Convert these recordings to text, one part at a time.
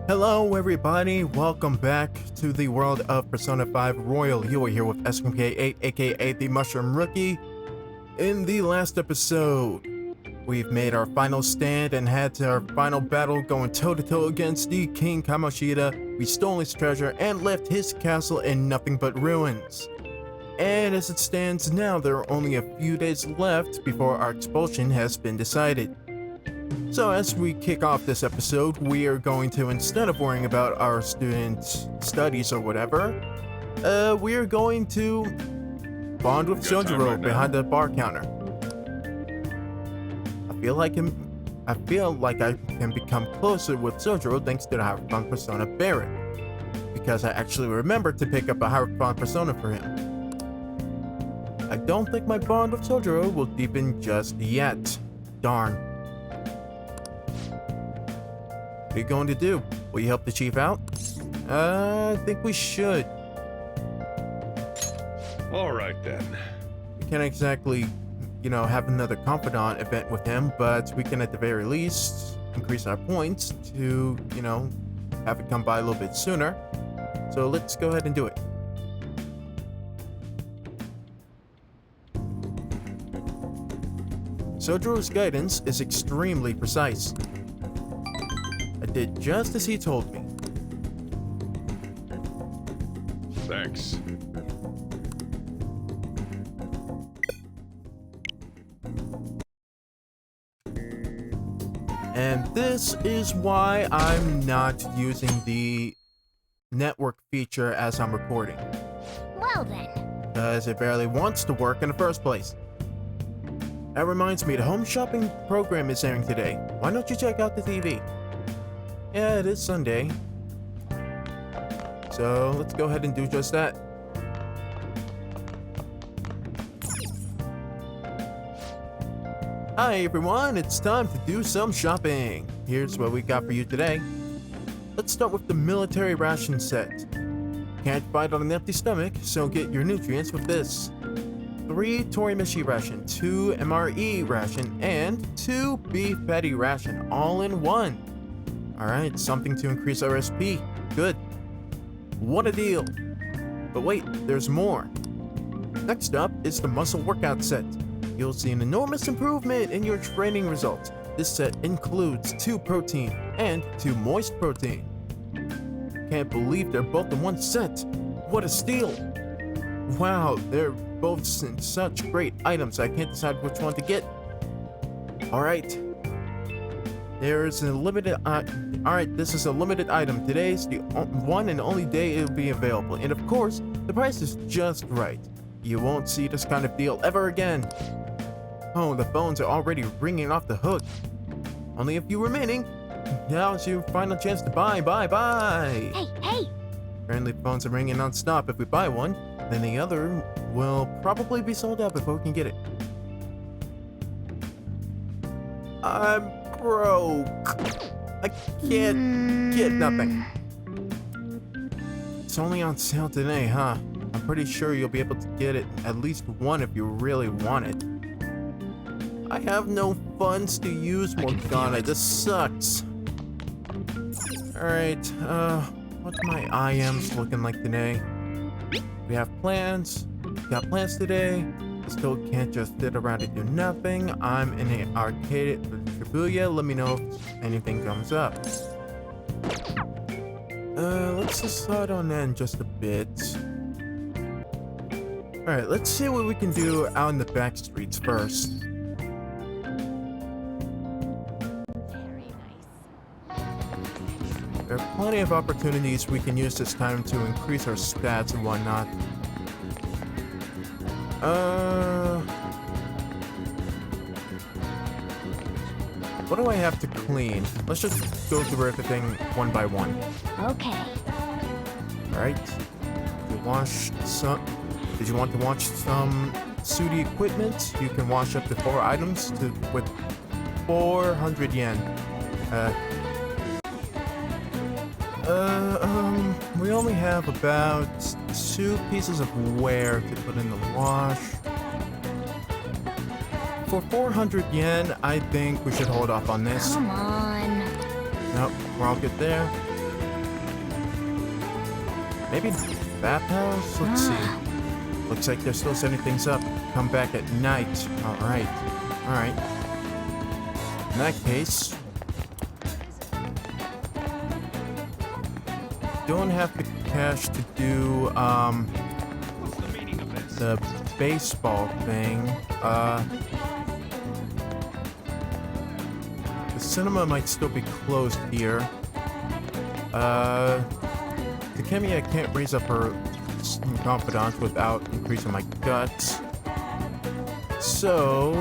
Hello everybody, welcome back to the world of Persona 5 Royal. You are here with SMK8, aka the Mushroom Rookie. In the last episode, we've made our final stand and had our final battle going toe-to-toe against the King Kamoshida. We stole his treasure and left his castle in nothing but ruins. And as it stands now, there are only a few days left before our expulsion has been decided. So as we kick off this episode, we are going to, instead of worrying about our students' studies or whatever, we are going to bond with Sojiro behind the bar counter. I feel like I can become closer with Sojiro thanks to the Higher Fun Persona Barret, because I actually remembered to pick up a Higher Fun Persona for him. I don't think my bond with Sojiro will deepen just yet. Darn. What are you going to do? Will you help the chief out? I think we should. Alright then. We can't exactly, have another confidant event with him, but we can at the very least increase our points to, have it come by a little bit sooner. So let's go ahead and do it. Sojiro's guidance is extremely precise. I did just as he told me. Thanks. And this is why I'm not using the network feature as I'm recording. Well then. Because it barely wants to work in the first place. That reminds me, the home shopping program is airing today. Why don't you check out the TV? Yeah, it is Sunday. So let's go ahead and do just that. Hi everyone, it's time to do some shopping. Here's what we got for you today. Let's start with the military ration set. Can't fight on an empty stomach, so get your nutrients with this. 3 Torimeshi ration, 2 MRE ration, and 2 beef patty ration, all in one. Alright, something to increase our SP. Good. What a deal. But wait, there's more. Next up is the muscle workout set. You'll see an enormous improvement in your training results. This set includes 2 protein and 2 moist protein. Can't believe they're both in one set. What a steal. Wow, they're both such great items, I can't decide which one to get. Alright. There's a limited, alright, this is a limited item. Today's the one and only day it'll be available. And of course, the price is just right. You won't see this kind of deal ever again. Oh, the phones are already ringing off the hook. Only a few remaining. Now's your final chance to buy. Hey! Apparently phones are ringing non-stop. If we buy one, then the other will probably be sold out before we can get it. I'm broke. I can't get nothing. It's only on sale today, huh? I'm pretty sure you'll be able to get it at least one if you really want it. I have no funds to use, Morgana. This sucks. Alright, what's my IMs looking like today? We have plans. We got plans today. Still can't just sit around and do nothing. I'm in an arcade at Shibuya. Let me know if anything comes up. Let's decide on that in just a bit. Alright, let's see what we can do out in the back streets first. Very nice. There are plenty of opportunities we can use this time to increase our stats and whatnot. What do I have to clean? Let's just go through everything one by one. Okay. Alright. Did you want to wash some Sudi equipment? You can wash up to 4 items with 400 yen. We only have about 2 pieces of wear to put in the wash. For 400 yen, I think we should hold off on this. Come on. Nope, we're all good there. Maybe bathhouse? Let's see. Looks like they're still setting things up. Come back at night. Alright. Alright. In that case, don't have the cash to do the baseball thing. The cinema might still be closed here. Takemi, I can't raise up her confidence without increasing my guts. So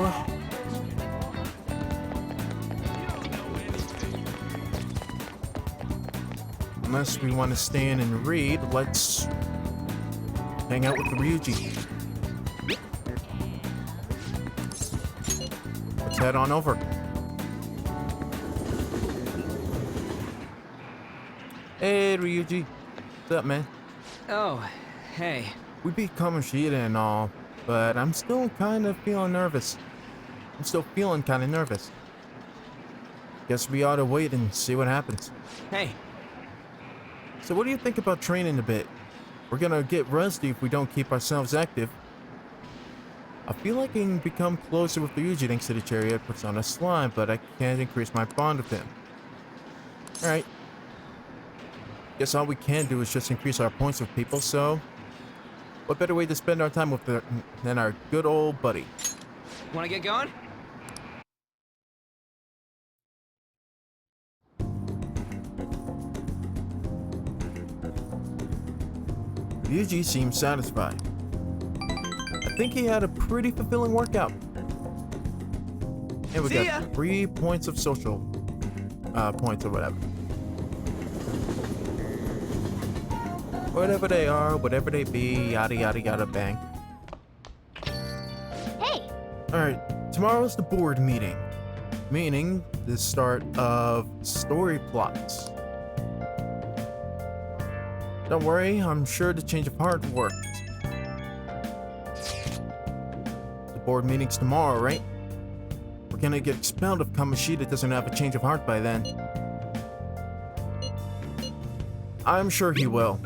unless we want to stay in and read, let's hang out with the Ryuji. Let's head on over. Hey, Ryuji. What's up, man? Oh, hey. We beat Kamoshida and all, but I'm still kind of feeling nervous. Guess we ought to wait and see what happens. Hey. So what do you think about training a bit? We're gonna get rusty if we don't keep ourselves active. I feel like I can become closer with Ryuji thanks to the chariot puts on a slime, but I can't increase my bond with him. Alright. Guess all we can do is just increase our points with people, so what better way to spend our time with than our good old buddy? Wanna get going? Ryuji seems satisfied. I think he had a pretty fulfilling workout. And we See ya. got 3 points of social points or whatever. Whatever they are, whatever they be, yada yada yada bang. Hey, Alright, tomorrow's the board meeting. Meaning the start of story plots. Don't worry, I'm sure the change of heart worked. The board meeting's tomorrow, right? We're gonna get expelled if Kamoshida doesn't have a change of heart by then. I'm sure he will.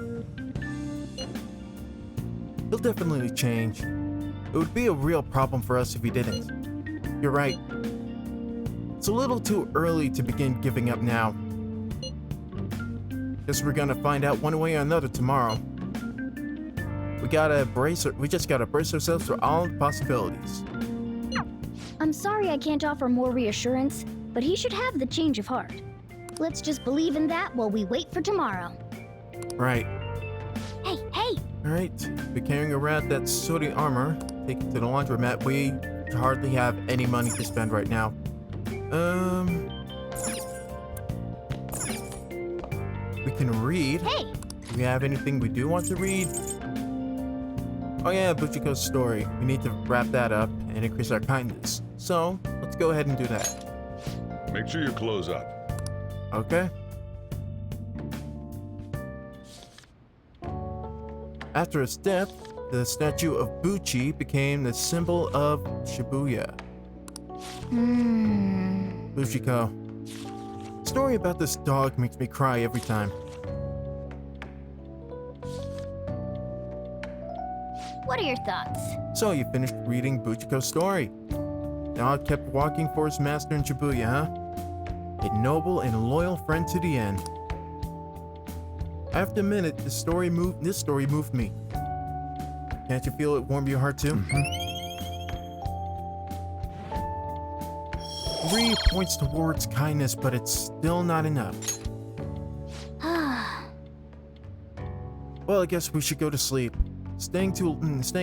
He'll definitely change. It would be a real problem for us if he didn't. You're right. It's a little too early to begin giving up now. Guess we're gonna find out one way or another tomorrow. We just gotta brace ourselves for all the possibilities. I'm sorry I can't offer more reassurance, but he should have the change of heart. Let's just believe in that while we wait for tomorrow. Right. hey. Alright, be carrying around that sooty armor. Take it to the laundromat. We hardly have any money to spend right now. We can read. Hey, Do we have anything we do want to read? Oh yeah, Buchiko's story. We need to wrap that up and increase our kindness. So, let's go ahead and do that. Make sure you close up. Okay. After his death, the statue of Buchi became the symbol of Shibuya. Buchiko. Story about this dog makes me cry every time. What are your thoughts? So you finished reading Buchiko's story. Dog kept walking for his master in Shibuya, huh? A noble and loyal friend to the end. I have to admit it, this story moved me. Can't you feel it warm your heart too? 3 points towards kindness, but it's still not enough. Well, I guess we should go to sleep. Staying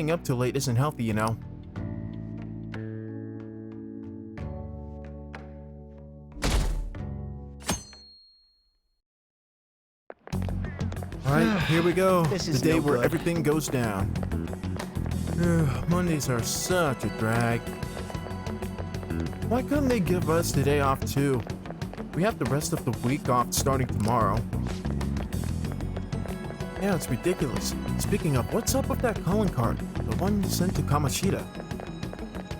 up too late isn't healthy, you know. Alright, here we go. This The is day no where good. everything goes down. Mondays are such a drag. Why couldn't they give us the day off too? We have the rest of the week off starting tomorrow. Yeah, it's ridiculous. Speaking of, what's up with that calling card? The one sent to Kamoshida.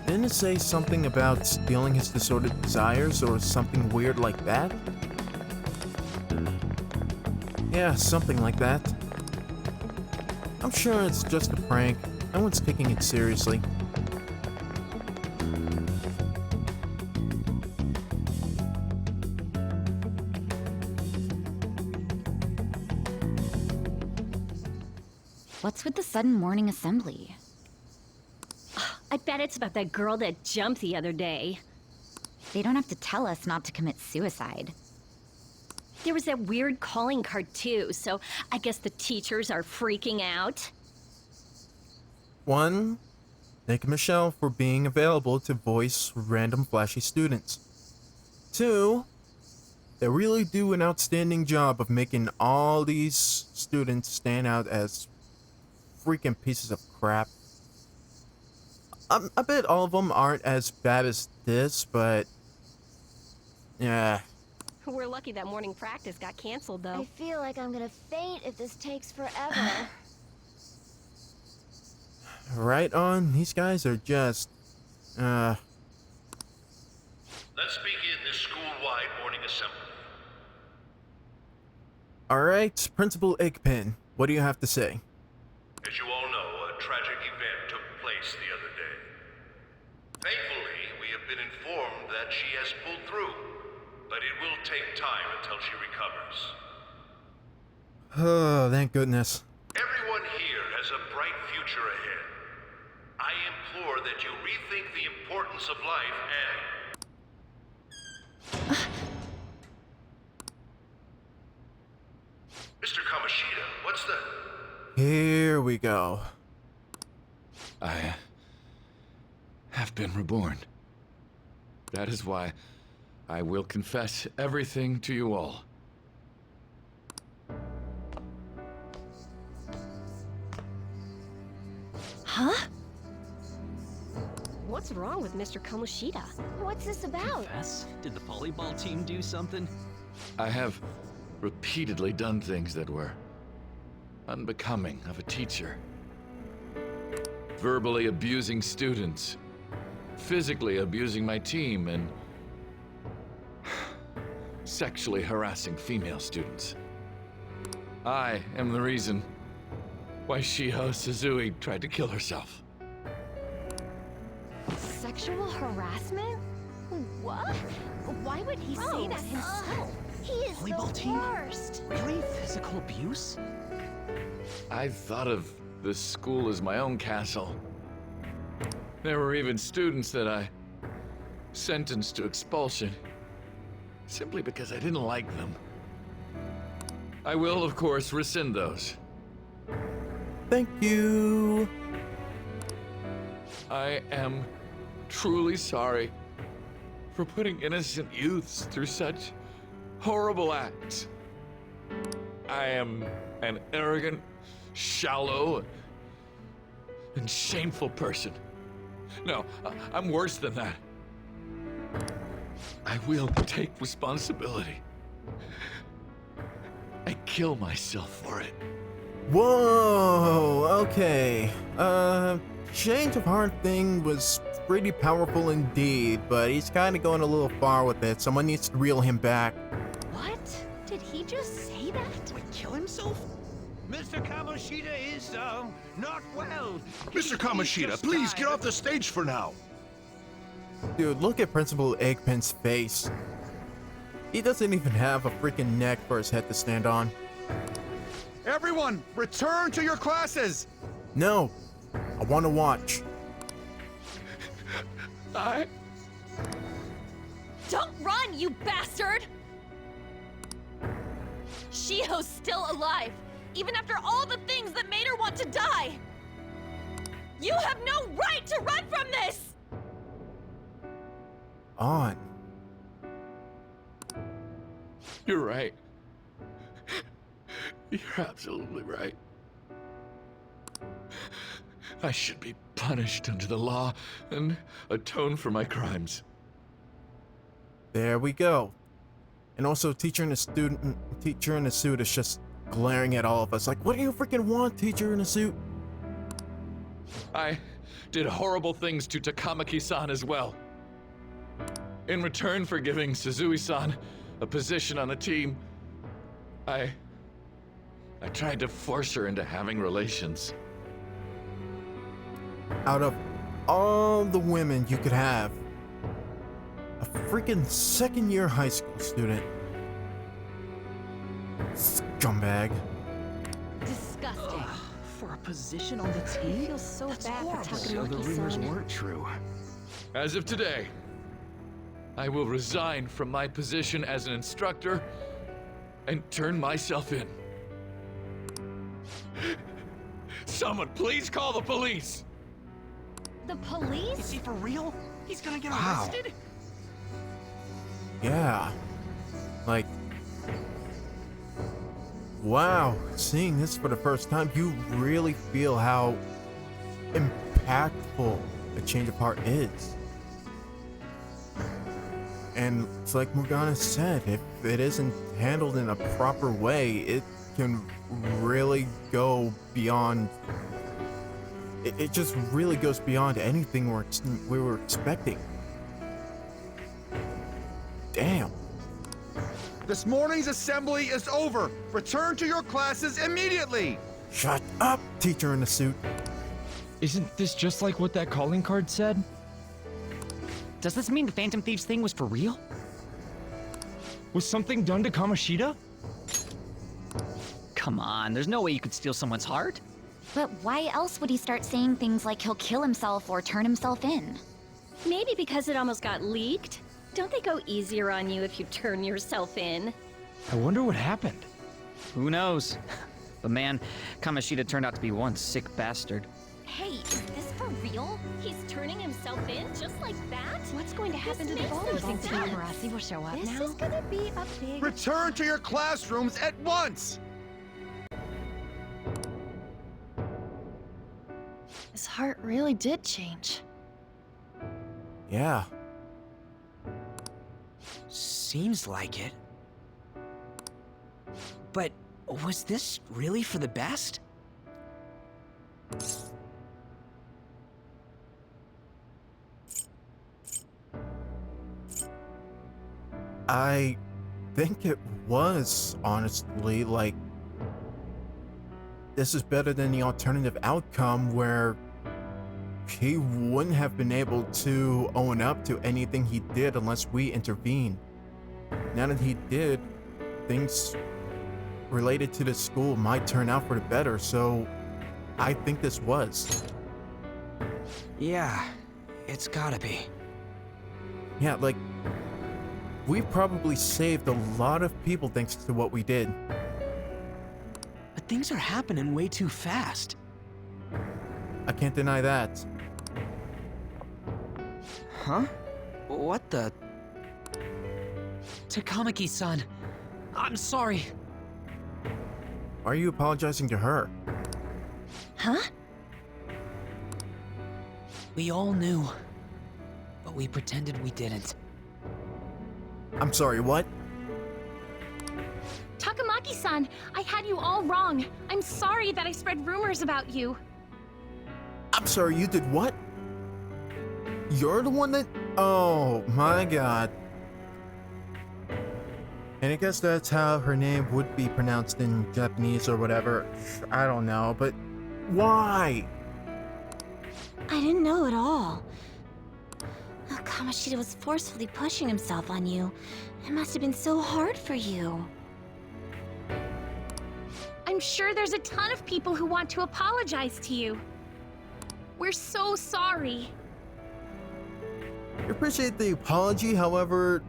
Didn't it say something about stealing his disordered desires or something weird like that? Yeah, something like that. I'm sure it's just a prank. No one's taking it seriously. What's with the sudden morning assembly? I bet it's about that girl that jumped the other day. They don't have to tell us not to commit suicide. There was that weird calling card too, so I guess the teachers are freaking out. 1. Thank Michelle for being available to voice random flashy students. 2. They really do an outstanding job of making all these students stand out as freaking pieces of crap. I bet all of them aren't as bad as this, but yeah. We're lucky that morning practice got canceled I though. feel like I'm gonna faint if this takes forever. Right on, these guys are just, Let's begin this school-wide morning assembly. Alright, Principal Eggpin, what do you have to say? As you all know, a tragic event took place the other day. Thankfully, we have been informed that she has pulled through, but it will take time until she recovers. Oh, thank goodness. Everyone here has a bright future ahead. I implore that you rethink the importance of life and... Mr. Kamoshida, what's the... Here we go. I have been reborn. That is why I will confess everything to you all. Huh? What's wrong with Mr. Kamoshida? What's this about? Confess? Did the volleyball team do something? I have repeatedly done things that were unbecoming of a teacher. Verbally abusing students, physically abusing my team, and sexually harassing female students. I am the reason why Shiho Suzui tried to kill herself. Sexual harassment? What? Why would he say that himself? He is Volleyball the team? worst. Really? Physical abuse? I thought of this school as my own castle. There were even students that I sentenced to expulsion simply because I didn't like them. I will, of course, rescind those. Thank you. I am truly sorry for putting innocent youths through such horrible acts. I am an arrogant, shallow, and shameful person. No, I'm worse than that. I will take responsibility. I kill myself for it. Whoa, okay. Change of heart thing was pretty powerful indeed, but he's kind of going a little far with it. Someone needs to reel him back. What? Did he just say that? Would kill himself? Mr. Kamoshida is, not well. Mr. Kamoshida, please get off the stage for now. Dude, look at Principal Eggpin's face. He doesn't even have a freaking neck for his head to stand on. Everyone, return to your classes! No, I want to watch. Don't run, you bastard! Shiho's still alive, even after all the things that made her want to die! You have no right to run from this! On. You're right. You're absolutely right. I should be punished under the law and atone for my crimes. There we go. And also, teacher in a suit is just glaring at all of us like, what do you freaking want, teacher in a suit? I did horrible things to Takamaki-san as well. In return for giving Suzui-san a position on the team, I I tried to force her into having relations. Out of all the women you could have, a freaking second-year high school student. Scumbag. Disgusting. For a position on the team? I feel so bad for So the rumors Takamaki-san. weren't true. As of today, I will resign from my position as an instructor and turn myself in. Someone please call the police! The police? Is he for real? He's gonna get Wow. arrested? Yeah. Like, wow, seeing this for the first time, you really feel how impactful a change of heart is. And it's like Morgana said, if it isn't handled in a proper way, it can really go beyond. It just really goes beyond anything we were expecting. Damn. This morning's assembly is over. Return to your classes immediately. Shut up, teacher in the suit. Isn't this just like what that calling card said? Does this mean the Phantom Thieves thing was for real? Was something done to Kamoshida? Come on, there's no way you could steal someone's heart. But why else would he start saying things like he'll kill himself or turn himself in? Maybe because it almost got leaked. Don't they go easier on you if you turn yourself in? I wonder what happened. Who knows? But man, Kamoshida turned out to be one sick bastard. Hey, is this for real? He's turning himself in just like that? What's going to happen to the makes no volleyball team? sense. Marasi will show up This now. is gonna be a big... Return to your classrooms at once. His heart really did change. Yeah. Seems like it. But was this really for the best? I think it was, honestly, like, this is better than the alternative outcome where he wouldn't have been able to own up to anything he did unless we intervened. Now that he did, things related to the school might turn out for the better, so I think this was. Yeah, it's gotta be. Yeah, like, we probably saved a lot of people thanks to what we did. But things are happening way too fast. I can't deny that. Huh? What the? Takamaki-san, I'm sorry. Why are you apologizing to her? Huh? We all knew, but we pretended we didn't. I'm sorry, what? Takamaki-san, I had you all wrong. I'm sorry that I spread rumors about you. I'm sorry, you did what? You're the one that... Oh, my god. And I guess that's how her name would be pronounced in Japanese or whatever. I don't know, but why? I didn't know at all. Kamoshida was forcefully pushing himself on you. It must have been so hard for you. I'm sure there's a ton of people who want to apologize to you. We're so sorry. I appreciate the apology, however,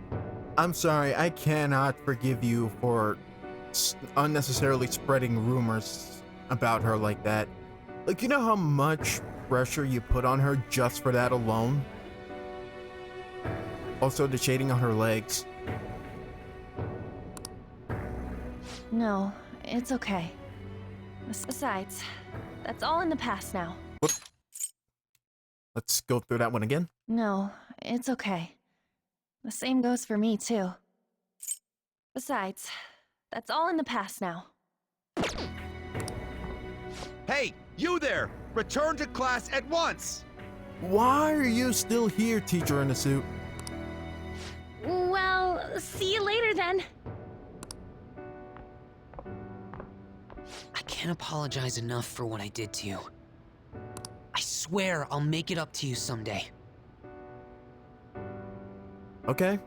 I'm sorry, I cannot forgive you for unnecessarily spreading rumors about her like that. Like, you know how much pressure you put on her just for that alone? Also, the shading on her legs. No, it's okay. Besides, that's all in the past now. Let's go through that one again. No, it's okay. The same goes for me, too. Besides, that's all in the past now. Hey, you there! Return to class at once! Why are you still here, teacher in the suit? Well, see you later then. I can't apologize enough for what I did to you. I swear I'll make it up to you someday. Okay.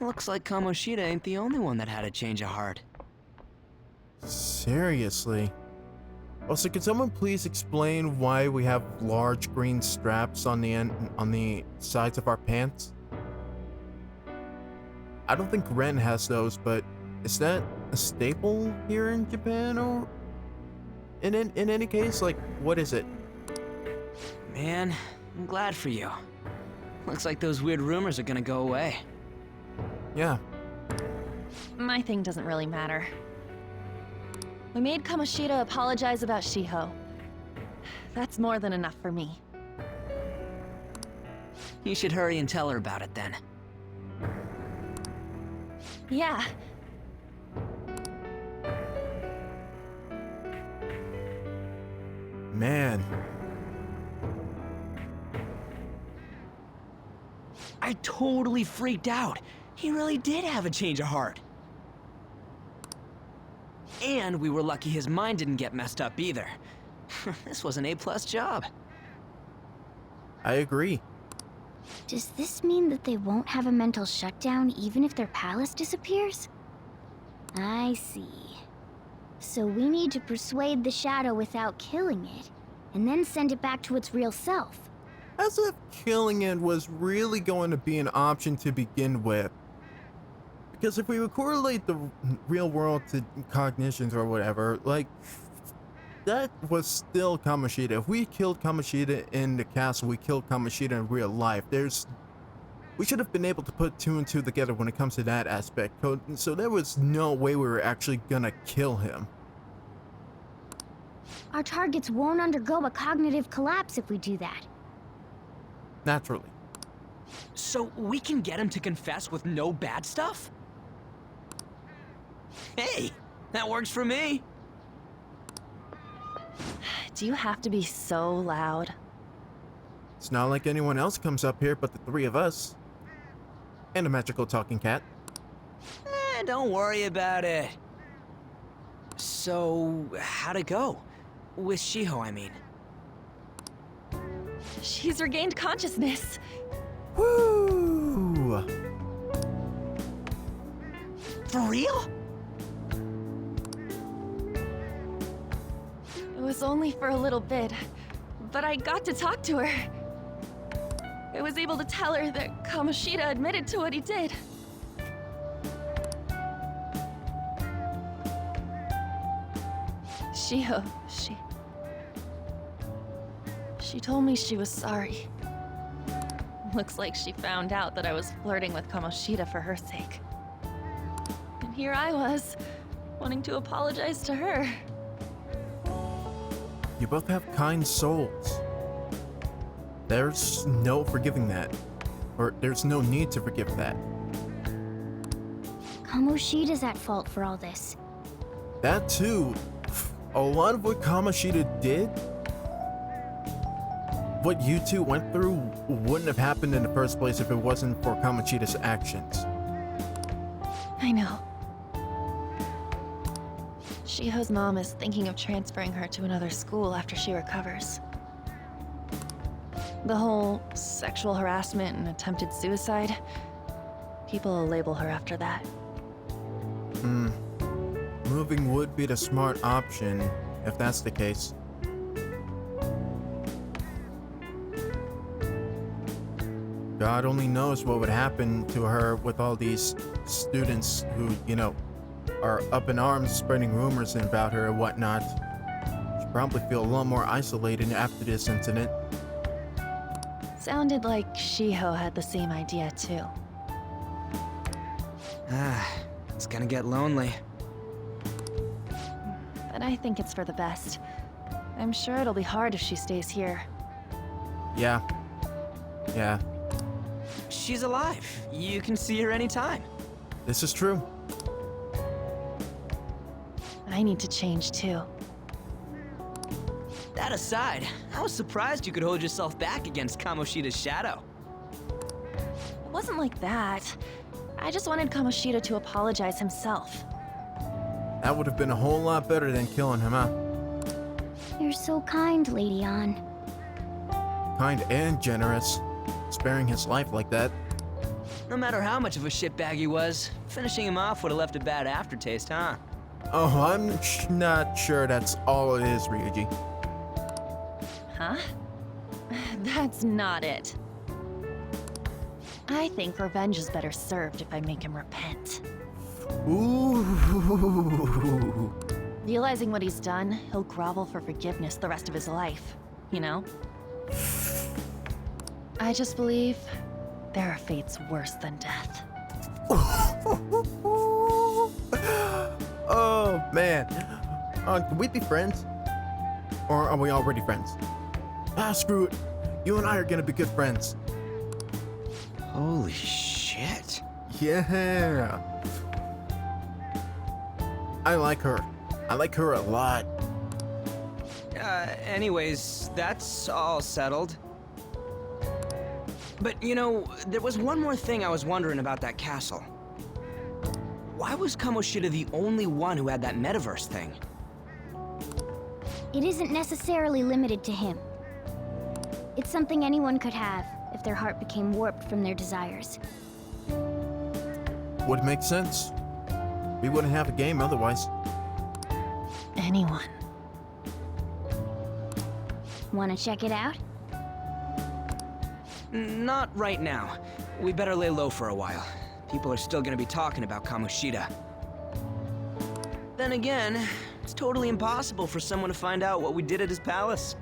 Looks like Kamoshida ain't the only one that had a change of heart. Seriously. Also, could someone please explain why we have large green straps on the sides of our pants? I don't think Ren has those, but is that a staple here in Japan, or in any case, like, what is it? Man, I'm glad for you. Looks like those weird rumors are gonna go away. Yeah. My thing doesn't really matter. We made Kamoshida apologize about Shiho. That's more than enough for me. You should hurry and tell her about it then. Yeah. Man. I totally freaked out. He really did have a change of heart. And we were lucky his mind didn't get messed up either. This was an A+ job. I agree. Does this mean that they won't have a mental shutdown even if their palace disappears? I see. So we need to persuade the shadow without killing it, and then send it back to its real self. As if killing it was really going to be an option to begin with. Because if we would correlate the real world to cognitions or whatever, like, that was still Kamoshida. If we killed Kamoshida in the castle, we killed Kamoshida in real life. We should have been able to put two and two together when it comes to that aspect. So there was no way we were actually gonna kill him. Our targets won't undergo a cognitive collapse if we do that. Naturally. So we can get him to confess with no bad stuff? Hey, that works for me. Do you have to be so loud? It's not like anyone else comes up here but the three of us. And a magical talking cat. Don't worry about it. So, how'd it go? With Shiho, I mean. She's regained consciousness. Woo! For real? It was only for a little bit, but I got to talk to her. I was able to tell her that Kamoshida admitted to what he did. Shiho, she told me she was sorry. Looks like she found out that I was flirting with Kamoshida for her sake. And here I was, wanting to apologize to her. You both have kind souls. There's no forgiving that. Or there's no need to forgive that. Kamoshida's at fault for all this. That too. A lot of what Kamoshida did, what you two went through, wouldn't have happened in the first place if it wasn't for Kamoshida's actions. I know. Shiho's mom is thinking of transferring her to another school after she recovers. The whole sexual harassment and attempted suicide, people will label her after that. Moving would be the smart option, if that's the case. God only knows what would happen to her with all these students who, you know, are up in arms spreading rumors about her and whatnot. She'd probably feel a lot more isolated after this incident. Sounded like Shiho had the same idea too. It's gonna get lonely. But I think it's for the best. I'm sure it'll be hard if she stays here. Yeah. She's alive. You can see her anytime. This is true. I need to change too. That aside, I was surprised you could hold yourself back against Kamoshida's shadow. It wasn't like that. I just wanted Kamoshida to apologize himself. That would have been a whole lot better than killing him, huh? You're so kind, Lady Ann. Kind and generous. Sparing his life like that. No matter how much of a shitbag he was, finishing him off would have left a bad aftertaste, huh? Oh, I'm not sure that's all it is, Ryuji. Huh? That's not it. I think revenge is better served if I make him repent. Ooh. Realizing what he's done, he'll grovel for forgiveness the rest of his life, you know? I just believe there are fates worse than death. Oh, man. Can we be friends? Or are we already friends? Ah, screw it. You and I are gonna be good friends. Holy shit. Yeah. I like her. I like her a lot. Anyways, that's all settled. But, you know, there was one more thing I was wondering about that castle. Why was Kamoshida the only one who had that metaverse thing? It isn't necessarily limited to him. It's something anyone could have if their heart became warped from their desires. Would make sense. We wouldn't have a game otherwise. Anyone. Wanna check it out? Not right now. We better lay low for a while. People are still gonna be talking about Kamoshida. Then again, it's totally impossible for someone to find out what we did at his palace.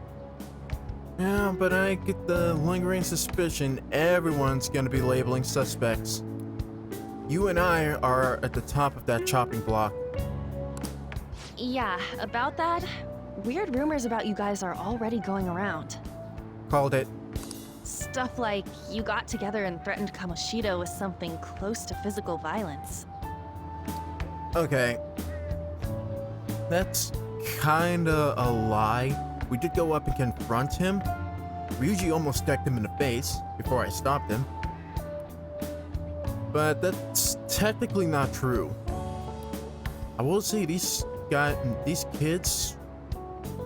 Yeah, but I get the lingering suspicion everyone's gonna be labeling suspects. You and I are at the top of that chopping block. Yeah, about that, weird rumors about you guys are already going around. Called it. Stuff like you got together and threatened Kamoshida with something close to physical violence. Okay. That's kinda a lie. We did go up and confront him. Ryuji almost decked him in the face before I stopped him. But that's technically not true. I will say these kids,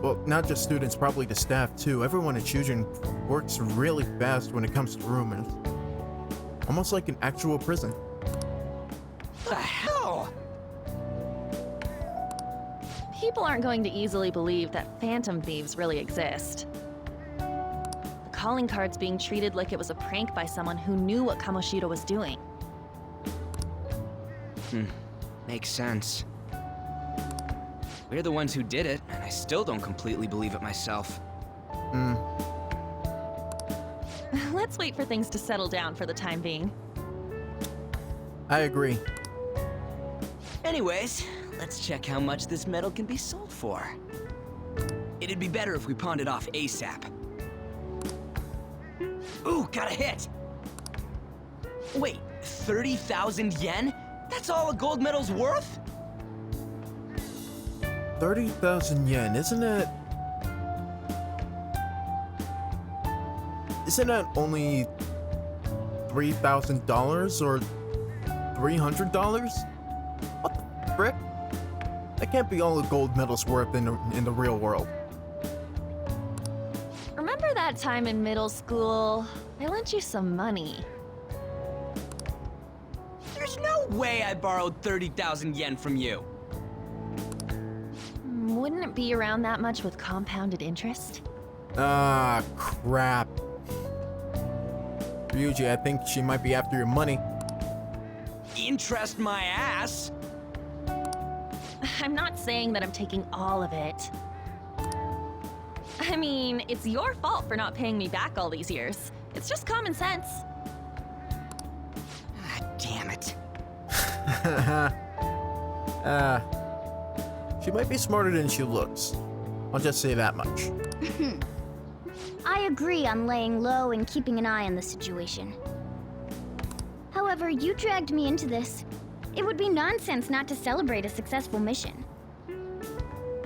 well, not just students, probably the staff too, everyone at Shujin works really fast when it comes to rumors. Almost like an actual prison. The hell? People aren't going to easily believe that phantom thieves really exist. The calling card's being treated like it was a prank by someone who knew what Kamoshida was doing. Makes sense. We're the ones who did it, and I still don't completely believe it myself. Let's wait for things to settle down for the time being. I agree. Anyways, let's check how much this metal can be sold for. It'd be better if we pawned it off ASAP. Ooh, got a hit! Wait, 30,000 yen? That's all a gold medal's worth? 30,000 yen, isn't that only $3,000 or $300? What the frick? That can't be all the gold medal's worth in the real world. Remember that time in middle school? I lent you some money. There's no way I borrowed 30,000 yen from you. Wouldn't it be around that much with compounded interest? Ah, crap. Ryuji, I think she might be after your money. Interest my ass? I'm not saying that I'm taking all of it. I mean, it's your fault for not paying me back all these years. It's just common sense. Ah, damn it. She might be smarter than she looks. I'll just say that much. I agree on laying low and keeping an eye on the situation. However, you dragged me into this. It would be nonsense not to celebrate a successful mission.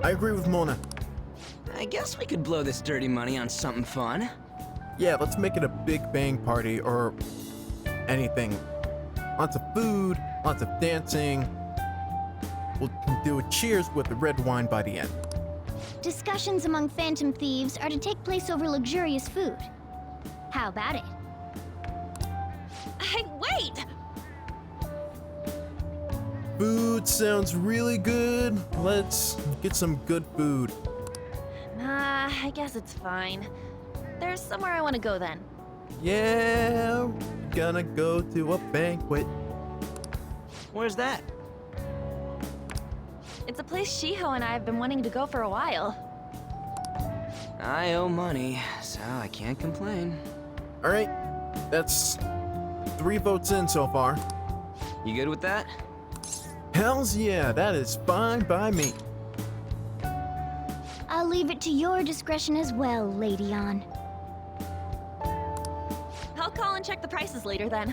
I agree with Mona. I guess we could blow this dirty money on something fun. Yeah, let's make it a big bang party or anything. lots of food, lots of dancing. We'll do a cheers with the red wine by the end. Discussions among phantom thieves are to take place over luxurious food. How about it? Hey, wait! Food sounds really good. Let's get some good food. Nah, I guess it's fine. There's somewhere I want to go then. Yeah, gonna go to a banquet. Where's that? It's a place Shiho and I have been wanting to go for a while. I owe money, so I can't complain. All right, that's 3 votes in so far. You good with that? Hells yeah, that is fine by me. I'll leave it to your discretion as well, Lady On. I'll call and check the prices later then.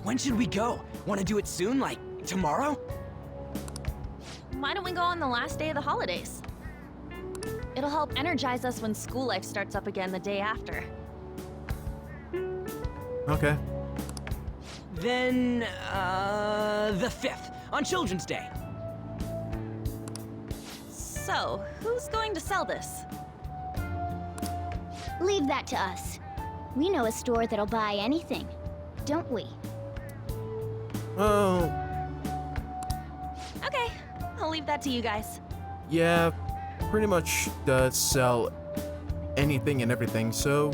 When should we go? Want to do it soon, like tomorrow? Why don't we go on the last day of the holidays? It'll help energize us when school life starts up again the day after. Okay. Then, the 5th, on Children's Day. So, who's going to sell this? Leave that to us. We know a store that'll buy anything, don't we? Oh, Okay, I'll leave that to you guys. yeah, pretty much does sell anything and everything, so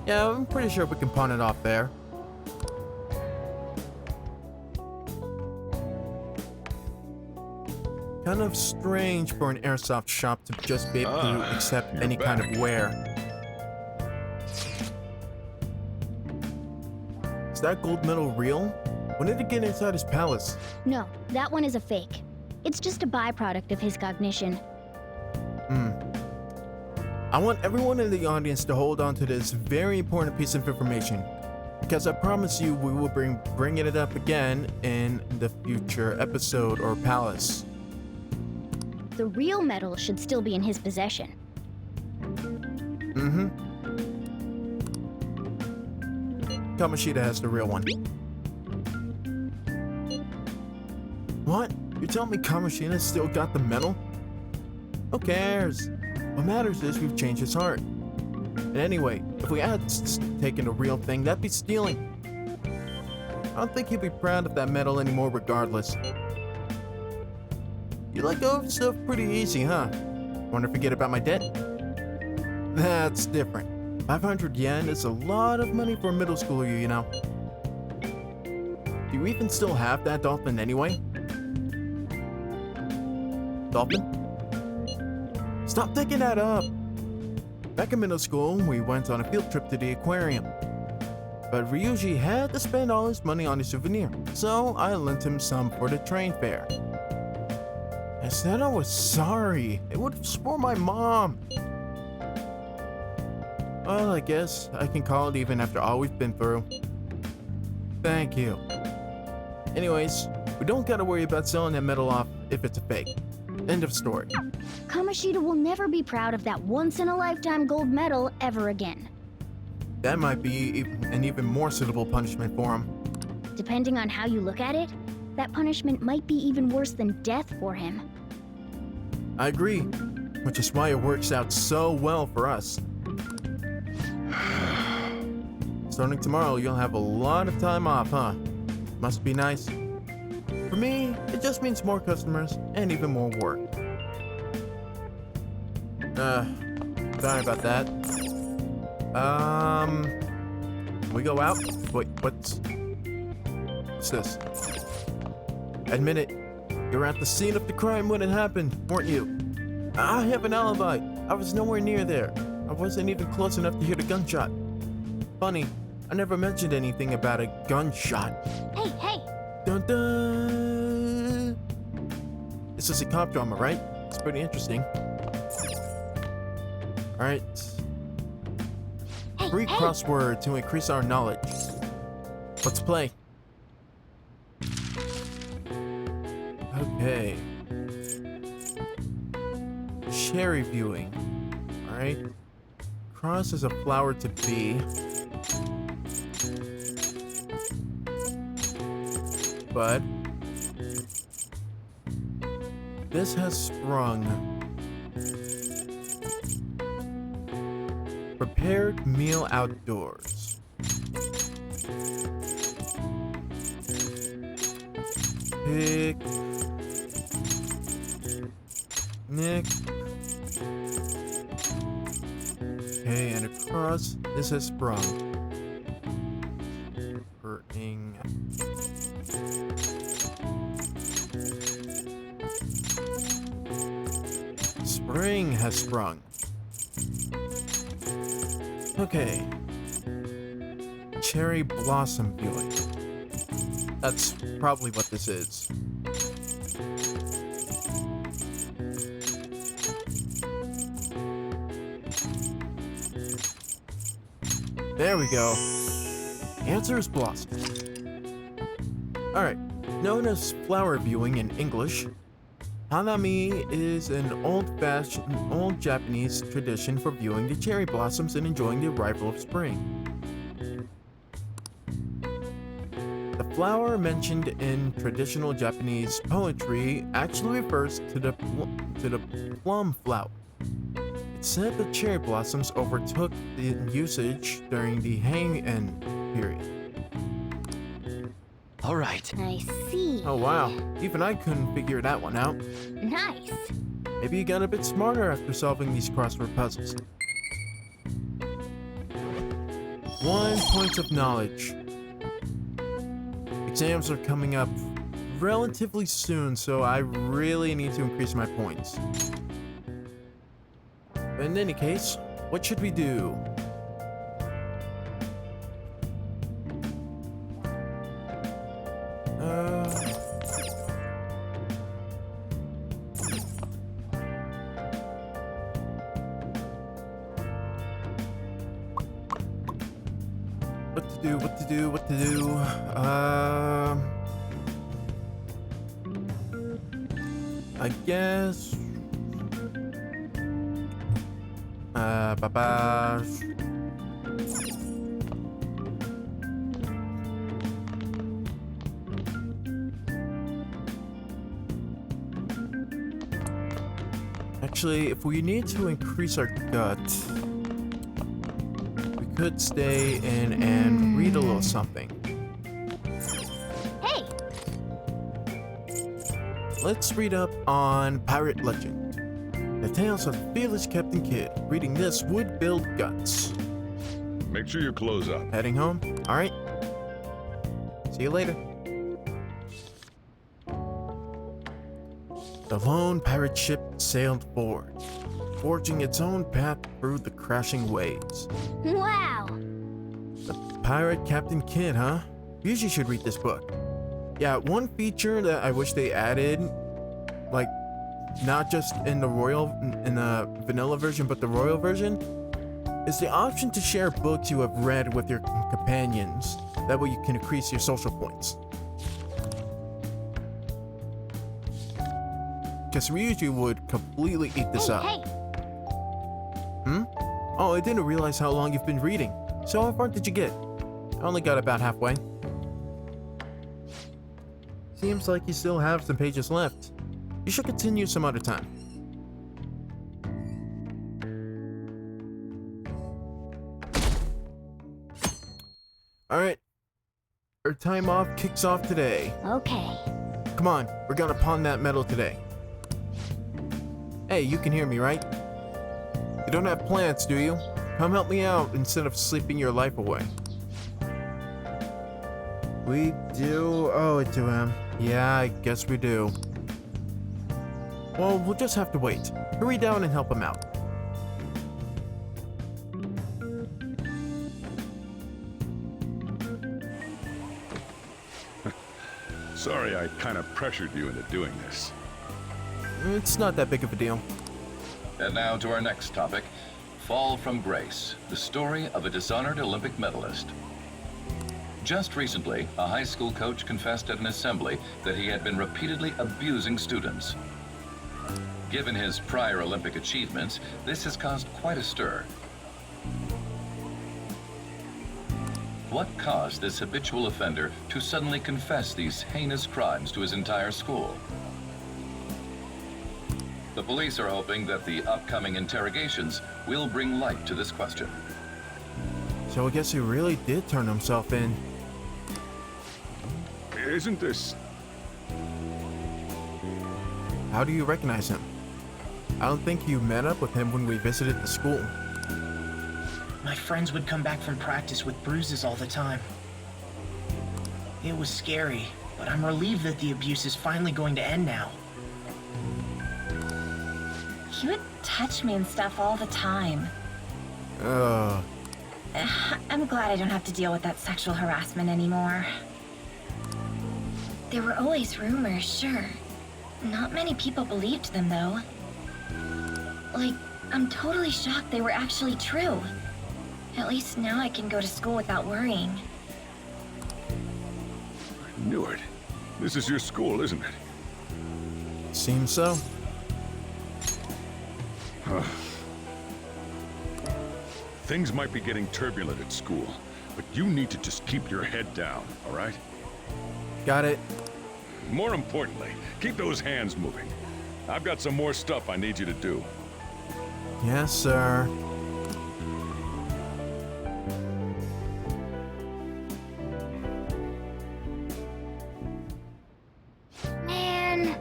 yeah, I'm pretty sure we can pawn it off there. Kind of strange for an airsoft shop to just be able to accept any kind of wear. Is that gold medal real? When did it get inside his palace? No, that one is a fake. It's just a byproduct of his cognition. I want everyone in the audience to hold on to this very important piece of information, because I promise you we will bring it up again in the future episode or palace. The real medal should still be in his possession. Kamoshida has the real one. What? You're telling me Kamoshida still got the medal? Who cares? What matters is we've changed his heart. And anyway, if we had taken the real thing, that'd be stealing. I don't think he'd be proud of that medal anymore regardless. You let go of stuff pretty easy, huh? Want to forget about my debt? That's different. 500 yen is a lot of money for a middle schooler, you know. Do you even still have that dolphin anyway? Dolphin? Stop picking that up! Back in middle school, we went on a field trip to the aquarium. But Ryuji had to spend all his money on a souvenir, so I lent him some for the train fare. I said I was sorry. It would have spoiled my mom. Well, I guess I can call it even after all we've been through. Thank you. Anyways, we don't gotta worry about selling that medal off if it's a fake. End of story. Kamoshida will never be proud of that once-in-a-lifetime gold medal ever again. That might be an even more suitable punishment for him. Depending on how you look at it, that punishment might be even worse than death for him. I agree, which is why it works out so well for us. Starting tomorrow, you'll have a lot of time off, huh? Must be nice. For me, it just means more customers and even more work. Sorry about that. We go out? Wait, what's this? Admit it, you were at the scene of the crime when it happened, weren't you? I have an alibi. I was nowhere near there. I wasn't even close enough to hear the gunshot. Funny, I never mentioned anything about a gunshot. Hey, hey! Dun dun! This is a cop drama, right? It's pretty interesting. Alright. Hey, Free hey! crossword to increase our knowledge. Let's play. Okay. Cherry viewing. Alright. Cross is a flower to be. bud. This has sprung. Prepared meal outdoors. Pick. Nick. Okay, and across, this has sprung. Hurting. Spring has sprung. Okay. Cherry blossom viewing. That's probably what this is. There we go. Answer is blossom. Alright. Known as flower viewing in English, Hanami is an old-fashioned, old Japanese tradition for viewing the cherry blossoms and enjoying the arrival of spring. The flower mentioned in traditional Japanese poetry actually refers to the plum flower. It's said the cherry blossoms overtook the usage during the Heian period. All right. I see. Oh wow, even I couldn't figure that one out. Nice. Maybe you got a bit smarter after solving these crossword puzzles. 1 point of knowledge. Exams are coming up relatively soon, so I really need to increase my points. But in any case, what should we do? What to do? I guess. Bye-bye. Actually, if we need to increase our gut, we could stay in and read a little something. Hey! Let's read up on Pirate Legend. The tales of the fearless Captain Kidd. Reading this would build guts. Make sure you close up. Heading home? Alright. See you later. The lone pirate ship sailed forward, forging its own path through the crashing waves. Wow! The Pirate Captain Kidd, huh? You usually should read this book. Yeah, one feature that I wish they added, like, not just in the vanilla version, but the royal version, is the option to share books you have read with your companions. That way you can increase your social points. Because we usually would completely eat this up. Hey! Oh, I didn't realize how long you've been reading. So how far did you get? I only got about halfway. Seems like you still have some pages left. You should continue some other time. Alright. Our time off kicks off today. Okay. Come on, we're gonna pawn that medal today. Hey, you can hear me, right? You don't have plans, do you? Come help me out instead of sleeping your life away. We do owe it to him. Yeah, I guess we do. Well, we'll just have to wait. Hurry down and help him out. Sorry I kind of pressured you into doing this. It's not that big of a deal. And now to our next topic, Fall from Grace, the story of a dishonored Olympic medalist. Just recently, a high school coach confessed at an assembly that he had been repeatedly abusing students. Given his prior Olympic achievements, this has caused quite a stir. what caused this habitual offender to suddenly confess these heinous crimes to his entire school. The police are hoping that the upcoming interrogations will bring light to this question. So I guess he really did turn himself in. Isn't this... How do you recognize him? I don't think you met up with him when we visited the school. My friends would come back from practice with bruises all the time. It was scary, but I'm relieved that the abuse is finally going to end now. He would touch me and stuff all the time. I'm glad I don't have to deal with that sexual harassment anymore. There were always rumors, sure. Not many people believed them, though. Like, I'm totally shocked they were actually true. At least now I can go to school without worrying. I knew it. This is your school, isn't it? Seems so. Things might be getting turbulent at school, but you need to just keep your head down, all right? Got it. More importantly, keep those hands moving. I've got some more stuff I need you to do. Yes, sir. Man.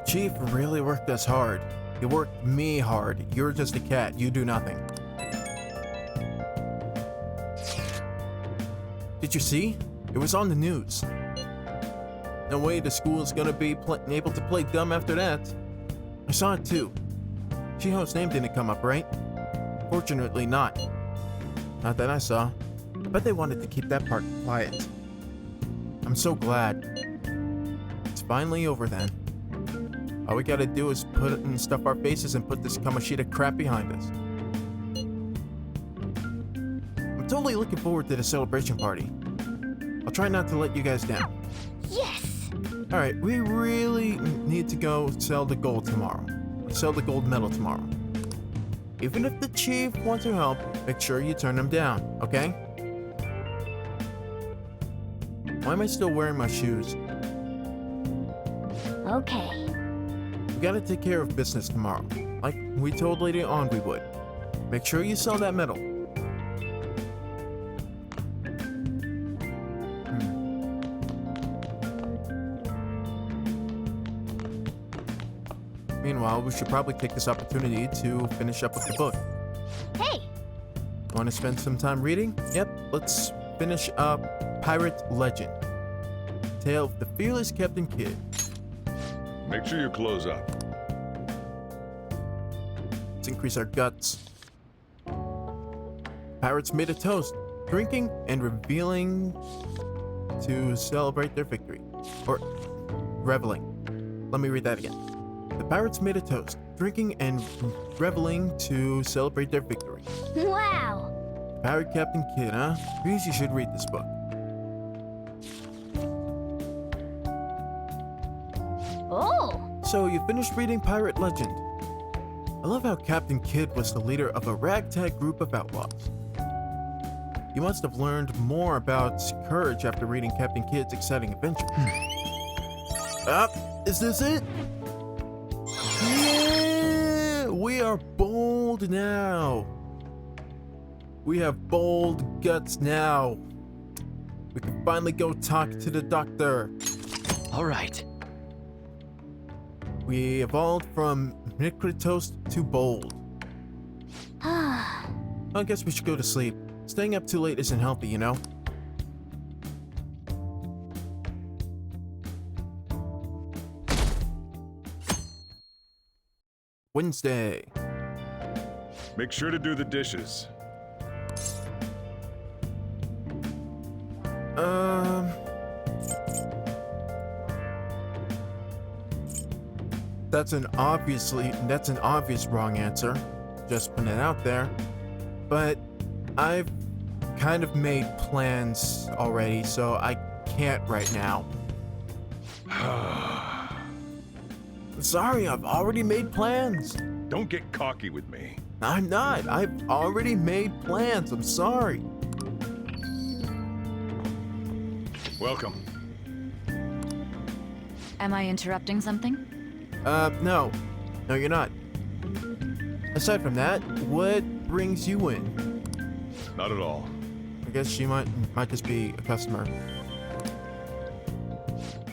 Chief really worked us hard. He worked me hard. You're just a cat. You do nothing. Did you see? It was on the news. No way the school is gonna be able to play dumb after that. I saw it too. Shiho's name didn't come up, right? Fortunately not. Not that I saw. But they wanted to keep that part quiet. I'm so glad. It's finally over then. All we gotta do is put it and stuff our faces and put this Kamoshida crap behind us. I'm totally looking forward to the celebration party. I'll try not to let you guys down. Yes! Alright, we really need to go sell the gold tomorrow. Sell the gold medal tomorrow. Even if the chief wants your help, make sure you turn him down, okay? Why am I still wearing my shoes? Okay. We gotta take care of business tomorrow, like we told Lady On we would. Make sure you sell that medal. Meanwhile, we should probably take this opportunity to finish up with the book. Hey! Want to spend some time reading? Yep, let's finish up Pirate Legend. Tale of the Fearless Captain Kidd. Make sure you close up. Let's increase our guts. Pirates made a toast, drinking and revealing to celebrate their victory. Or reveling. Let me read that again. The pirates made a toast, drinking and reveling to celebrate their victory. Wow! Pirate Captain Kidd, huh? Please, you should read this book. Oh! So, you finished reading Pirate Legend. I love how Captain Kidd was the leader of a ragtag group of outlaws. You must have learned more about courage after reading Captain Kidd's exciting adventure. Is this it? Yeah! We are bold now. We have bold guts now. We can finally go talk to the doctor. All right. We evolved from Nikritos to bold. I guess we should go to sleep. Staying up too late isn't healthy, you know? Wednesday. Make sure to do the dishes. That's an obvious wrong answer. Just putting it out there. But I've kind of made plans already, so I can't right now. Sorry, I've already made plans. Don't get cocky with me. I'm not. I've already made plans. I'm sorry. Welcome. Am I interrupting something? No. No, you're not. Aside from that, what brings you in? Not at all. I guess she might just be a customer.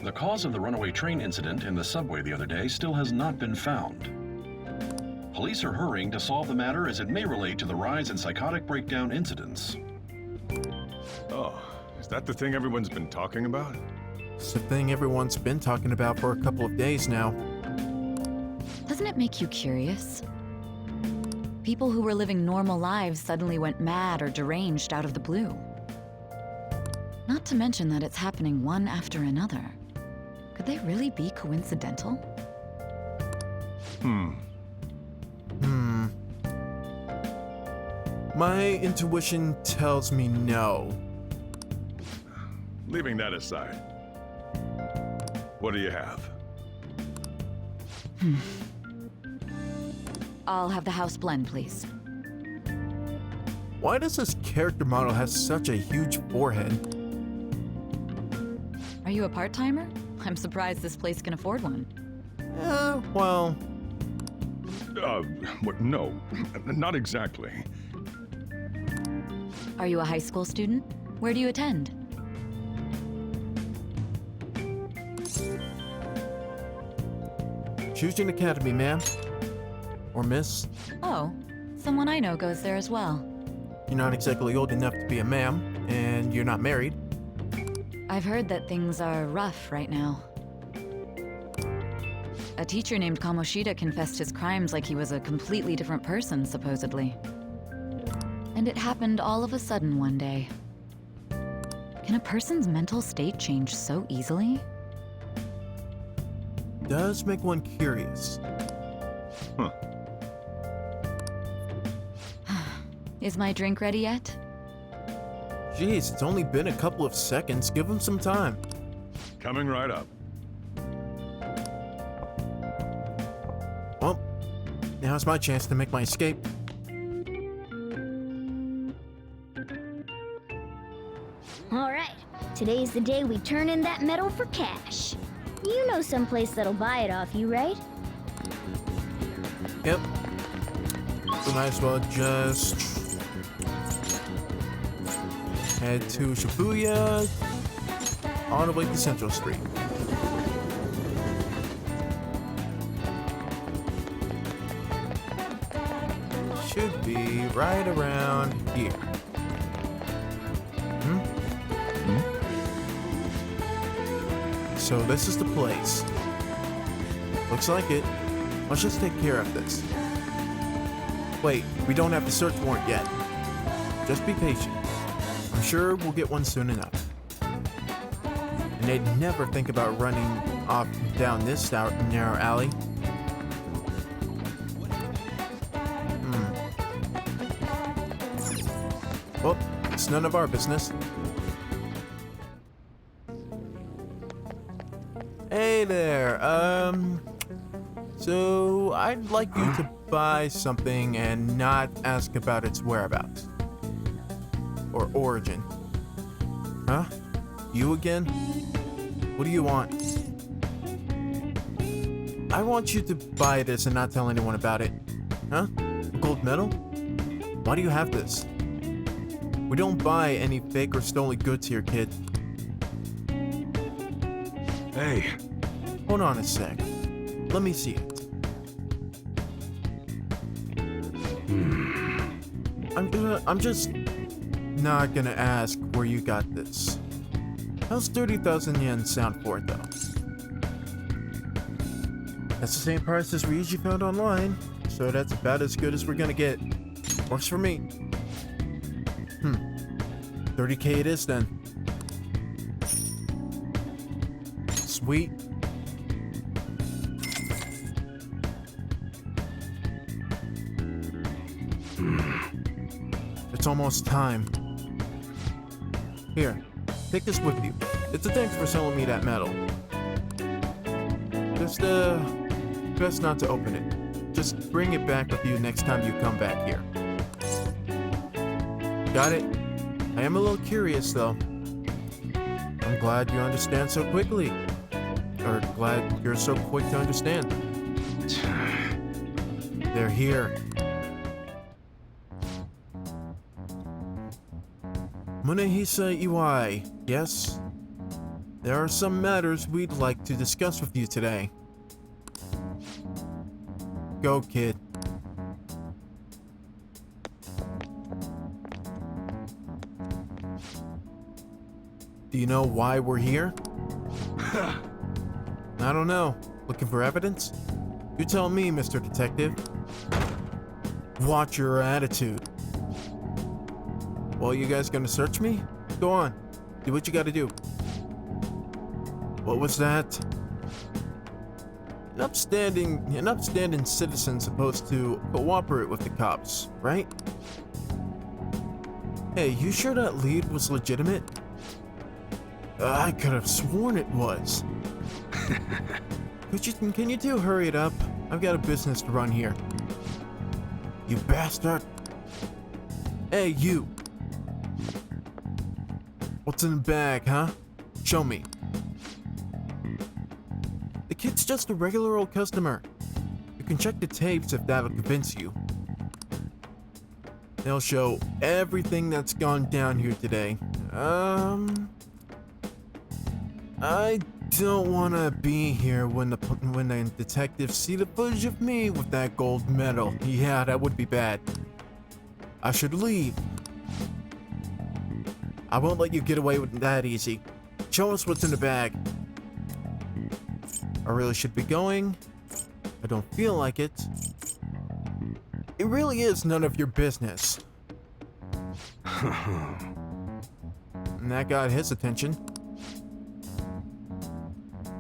The cause of the runaway train incident in the subway the other day still has not been found. Police are hurrying to solve the matter as it may relate to the rise in psychotic breakdown incidents. Oh, is that the thing everyone's been talking about? It's the thing everyone's been talking about for a couple of days now. Doesn't it make you curious? People who were living normal lives suddenly went mad or deranged out of the blue. Not to mention that it's happening one after another. Could they really be coincidental? My intuition tells me no. Leaving that aside, what do you have? I'll have the house blend, please. Why does this character model have such a huge forehead? Are you a part-timer? I'm surprised this place can afford one. Well... What? No, not exactly. Are you a high school student? Where do you attend? Choosing Academy, ma'am. Or miss. Oh, someone I know goes there as well. You're not exactly old enough to be a ma'am, and you're not married. I've heard that things are rough right now. A teacher named Kamoshida confessed his crimes like he was a completely different person, supposedly. And it happened all of a sudden one day. Can a person's mental state change so easily? Does make one curious. Huh. Is my drink ready yet? Jeez, it's only been a couple of seconds. Give him some time. Coming right up. Well, now's my chance to make my escape. Alright, today's the day we turn in that metal for cash. You know someplace that'll buy it off you, right? Yep. So might as well just head to Shibuya on the way to Central Street. Should be right around here. So this is the place. Looks like it. Let's just take care of this. Wait, we don't have the search warrant yet. Just be patient. I'm sure we'll get one soon enough. And they'd never think about running off down this narrow alley. Well, it's none of our business. Hey there, so I'd like you to buy something and not ask about its whereabouts. Or origin. Huh? You again? What do you want? I want you to buy this and not tell anyone about it. Huh? A gold medal? Why do you have this? We don't buy any fake or stolen goods here, kid. Hey. Hold on a sec. Let me see it. I'm just not gonna ask where you got this. How's 30,000 yen sound for it, though? That's the same price as we usually found online, so that's about as good as we're gonna get. Works for me. 30K it is then. Sweet. It's almost time. Here, take this with you. It's a thanks for selling me that medal. Just, best not to open it. Just bring it back with you next time you come back here. Got it? I am a little curious, though. I'm glad you understand so quickly. Or glad you're so quick to understand. They're here. Munehisa Iwai, yes? There are some matters we'd like to discuss with you today. Go, kid. Do you know why we're here? I don't know. Looking for evidence? You tell me, Mr. Detective. Watch your attitude. Well, you guys gonna search me? Go on. Do what you gotta do. What was that? An upstanding citizen supposed to cooperate with the cops, right? Hey, you sure that lead was legitimate? I could have sworn it was. Can you two hurry it up? I've got a business to run here. You bastard. Hey, you. What's in the bag, huh? Show me. The kid's just a regular old customer. You can check the tapes if that'll convince you. They'll show everything that's gone down here today. I don't want to be here when the detectives see the footage of me with that gold medal. Yeah, that would be bad. I should leave. I won't let you get away with that easy. Show us what's in the bag. I really should be going. I don't feel like it. It really is none of your business. And that got his attention.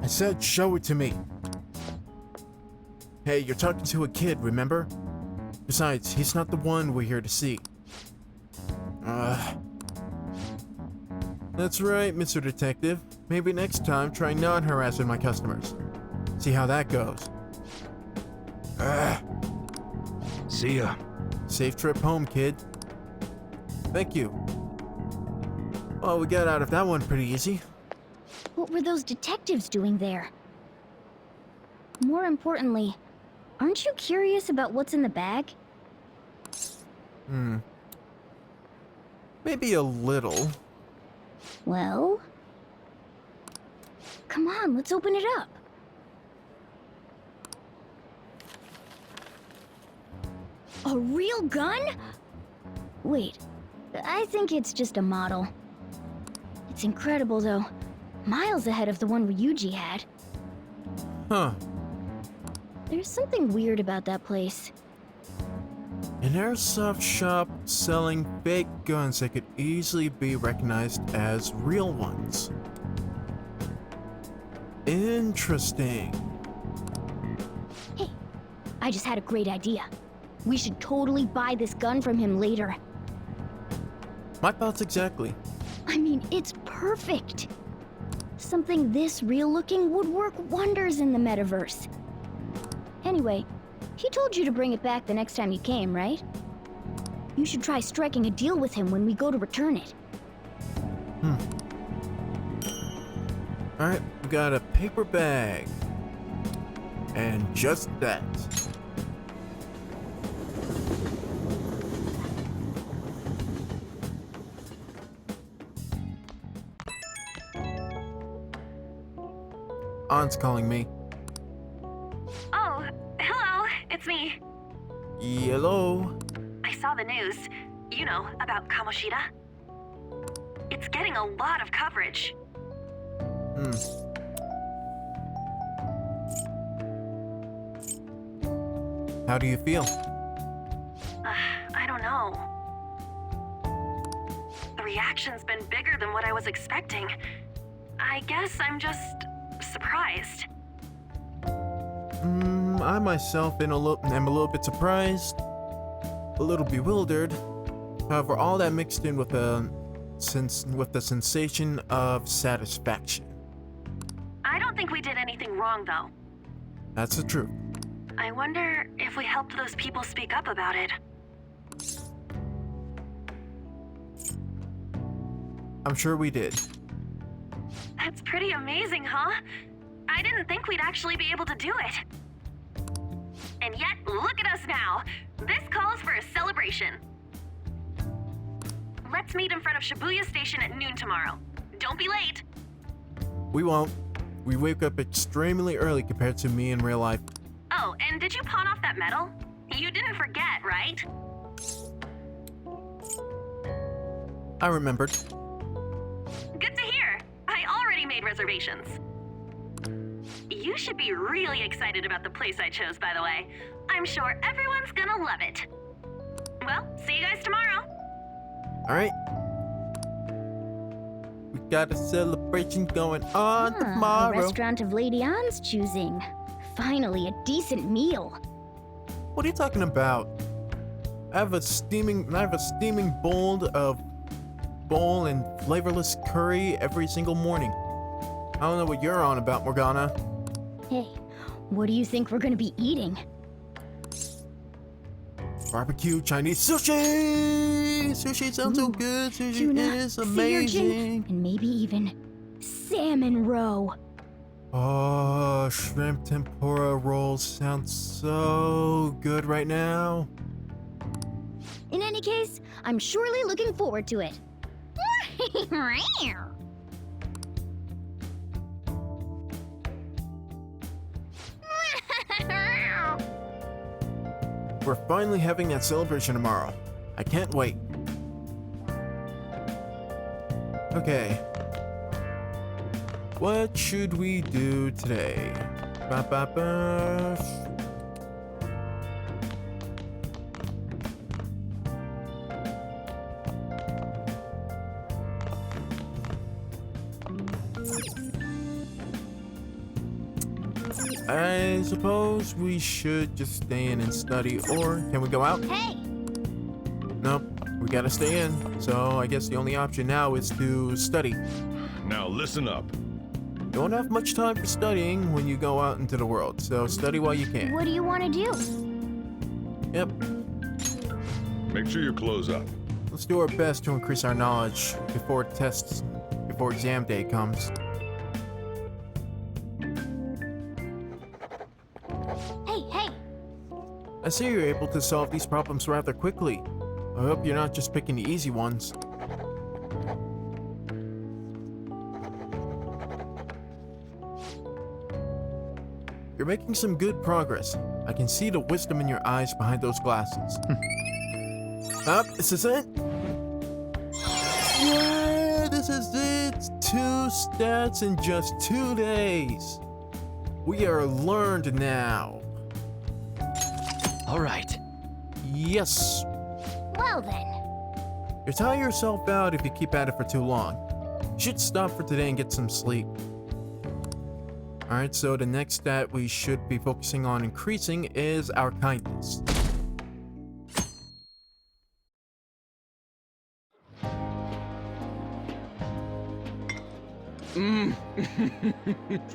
I said show it to me. Hey, you're talking to a kid, remember? Besides, he's not the one we're here to see. That's right, Mr. Detective. Maybe next time try not harassing my customers. See how that goes. See ya. Safe trip home, kid. Thank you. Well, we got out of that one pretty easy. What were those detectives doing there? More importantly, aren't you curious about what's in the bag? Maybe a little. Well? Come on, let's open it up. A real gun? Wait, I think it's just a model. It's incredible, though. Miles ahead of the one Ryuji had. Huh. There's something weird about that place. An airsoft shop selling fake guns that could easily be recognized as real ones. Interesting. Hey, I just had a great idea. We should totally buy this gun from him later. My thoughts exactly. I mean, it's perfect. Something this real-looking would work wonders in the metaverse. Anyway, he told you to bring it back the next time you came, right? You should try striking a deal with him when we go to return it. Alright, we got a paper bag. And just that. Aunt's calling me. Oh, hello, it's me. Hello? I saw the news, you know, about Kamoshida. It's getting a lot of coverage. How do you feel? I don't know. The reaction's been bigger than what I was expecting. I guess I'm just surprised. I myself am a little bit surprised, a little bewildered. However, all that mixed in with the sensation of satisfaction. I don't think we did anything wrong, though. That's the truth. I wonder if we helped those people speak up about it. I'm sure we did. That's pretty amazing, huh? I didn't think we'd actually be able to do it. And yet, look at us now. This calls for a celebration. Let's meet in front of Shibuya Station at noon tomorrow. Don't be late. We won't. We wake up extremely early compared to me in real life. Oh, and did you pawn off that medal? You didn't forget, right? I remembered. Good to hear. I already made reservations. You should be really excited about the place I chose, by the way. I'm sure everyone's gonna love it. Well, see you guys tomorrow. Alright. We got a celebration going on A tomorrow. restaurant of Lady Ann's choosing. Finally, a decent meal. What are you talking about? I have a steaming bowl and flavorless curry every single morning. I don't know what you're on about, Morgana. Hey, what do you think we're gonna be eating? Barbecue Chinese sushi! Sushi sounds so good. Sushi Tuna, is sea urchin, amazing. and maybe even salmon roe. Oh, shrimp tempura rolls sound so good right now. In any case, I'm surely looking forward to it. We're finally having that celebration tomorrow. I can't wait. Okay. What should we do today? Ba-ba-ba. I suppose we should just stay in and study, or can we go out? Hey! Nope, we gotta stay in. So I guess the only option now is to study. Now listen up. You don't have much time for studying when you go out into the world, so study while you can. What do you want to do? Yep, Make sure you close up. let's do our best to increase our knowledge before exam day comes. Hey! I see you're able to solve these problems rather quickly. I hope you're not just picking the easy ones. You're making some good progress. I can see the wisdom in your eyes behind those glasses. This is it? Yeah, this is it! 2 stats in just 2 days. We are learned now. All right. Yes. Well then. You tire yourself out if you keep at it for too long. You should stop for today and get some sleep. Alright, so the next stat we should be focusing on increasing is our kindness.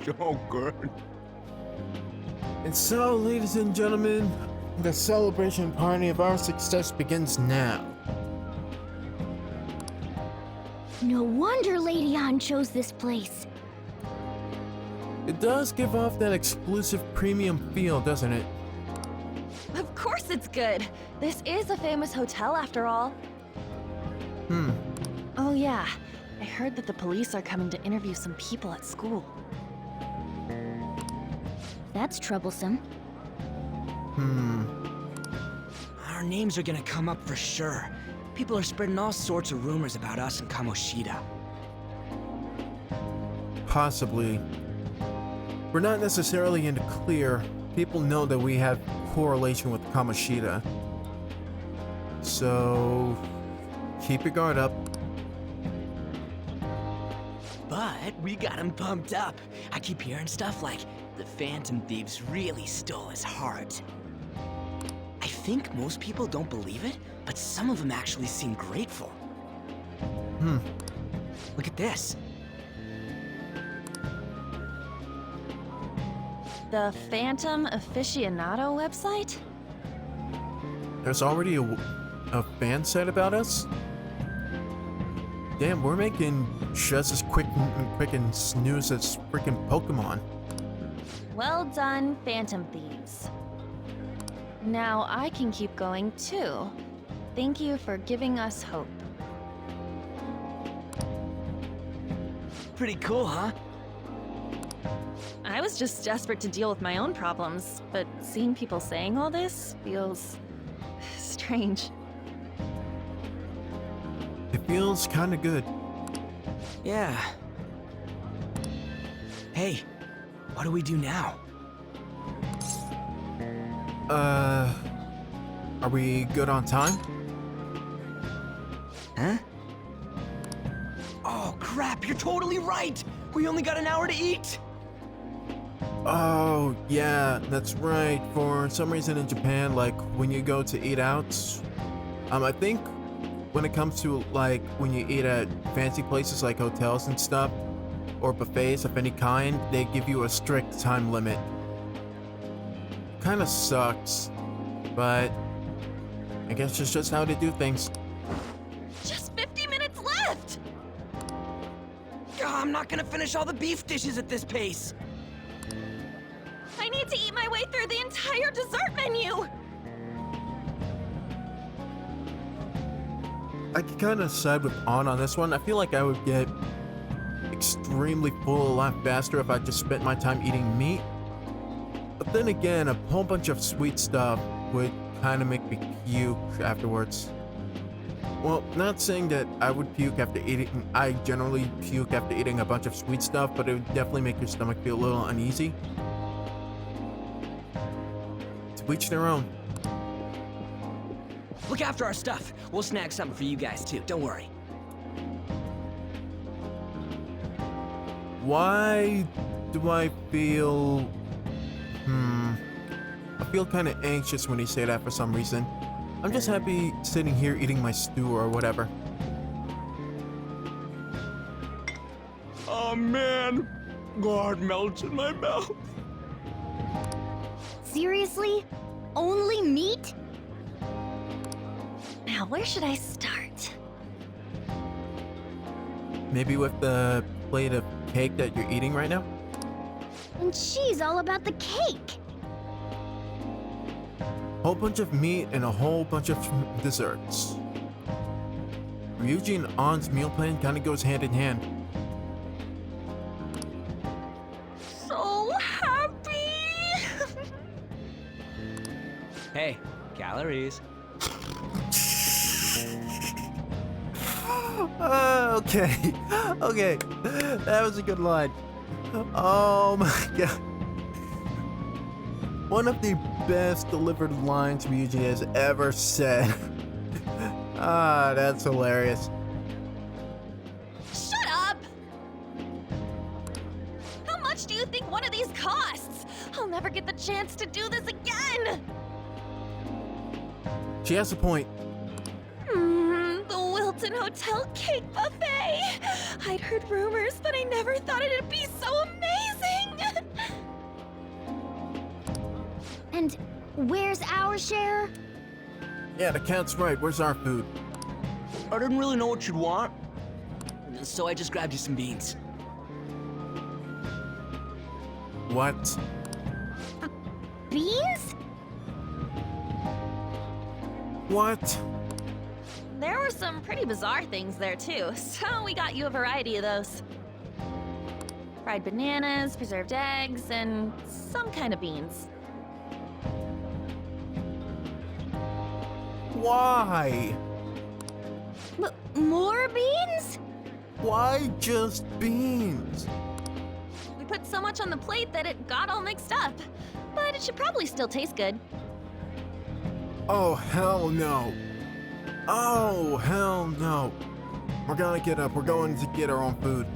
So good. And so, ladies and gentlemen, the celebration party of our success begins now. No wonder Lady Ann chose this place. It does give off that exclusive premium feel, doesn't it? Of course it's good. This is a famous hotel after all. Oh yeah, I heard that the police are coming to interview some people at school. That's troublesome. Our names are gonna come up for sure. People are spreading all sorts of rumors about us and Kamoshida. Possibly. We're not necessarily in the clear. People know that we have correlation with Kamoshida. So, keep your guard up. But we got him pumped up. I keep hearing stuff like, the Phantom Thieves really stole his heart. I think most people don't believe it, but some of them actually seem grateful. Look at this. The Phantom Aficionado website? There's already a fan site about us? Damn, we're making just as quick and snooze as freaking Pokemon. Well done, Phantom Thieves. Now I can keep going too. Thank you for giving us hope. Pretty cool, huh? I was just desperate to deal with my own problems, but seeing people saying all this feels strange. It feels kinda good. Yeah. Hey, what do we do now? Are we good on time? Huh? Oh, crap, you're totally right! We only got an hour to eat! Oh, yeah, that's right. For some reason in Japan, like, when you go to eat out, I think when it comes to, like, when you eat at fancy places like hotels and stuff, or buffets of any kind, they give you a strict time limit. Kinda sucks, but I guess it's just how to do things. Just 50 minutes left! I'm not gonna finish all the beef dishes at this pace! I need to eat my way through the entire dessert menu! I can kind of side with on this one. I feel like I would get extremely full a lot faster if I just spent my time eating meat. But then again, a whole bunch of sweet stuff would kind of make me puke afterwards. Well, not saying that I would puke after eating. I generally puke after eating a bunch of sweet stuff, but it would definitely make your stomach feel a little uneasy. To each their own. Look after our stuff. We'll snag something for you guys too, don't worry. Why do I feel... I feel kind of anxious when you say that for some reason. I'm just happy sitting here eating my stew or whatever. Oh man, God melts in my mouth. Seriously? Only meat? Now, where should I start? Maybe with the plate of cake that you're eating right now? And she's all about the cake. Whole bunch of meat and a whole bunch of desserts. Ryuji and On's meal plan kind of goes hand in hand. So happy! Hey, calories. Okay, okay, that was a good line. Oh my god. One of the best delivered lines Ryuji has ever said. Ah, that's hilarious. Shut up! How much do you think one of these costs? I'll never get the chance to do this again! She has a point. The Wilton Hotel Cake Buffet! I'd heard rumors, but I never thought it'd be so amazing! And where's our share? Yeah, the cat's right. Where's our food? I didn't really know what you'd want, so I just grabbed you some beans. What? Beans? What? There were some pretty bizarre things there too, so we got you a variety of those. Fried bananas, preserved eggs, and some kind of beans. Why? More beans? Why just beans? We put so much on the plate that it got all mixed up, but it should probably still taste good. Oh, hell no. Oh, hell no. We're gonna get up. We're going to get our own food.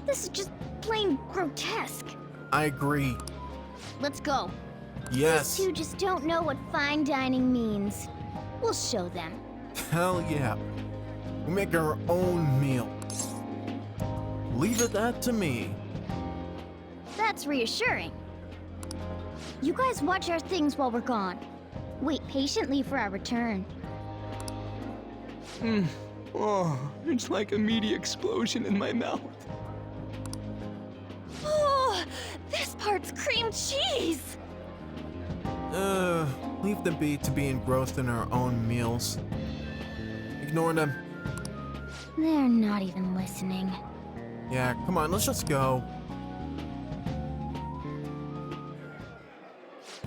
This is just plain grotesque. I agree. Let's go. Yes. These two just don't know what fine dining means. We'll show them. Hell yeah. We make our own meal. Leave it that to me. That's reassuring. You guys watch our things while we're gone. Wait patiently for our return. Oh, it's like a meaty explosion in my mouth. Oh, this part's cream cheese! Leave them be to be engrossed in our own meals. Ignore them. They're not even listening. Yeah, come on, let's just go.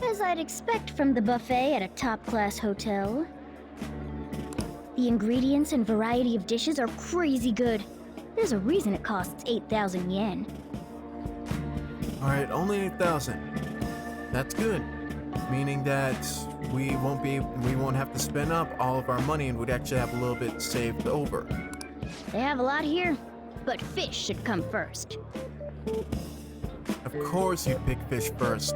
As I'd expect from the buffet at a top-class hotel. The ingredients and variety of dishes are crazy good. There's a reason it costs 8,000 yen. Alright, only 8,000. That's good. Meaning that we won't have to spend up all of our money and we'd actually have a little bit saved over. They have a lot here, but fish should come first. Of course you pick fish first.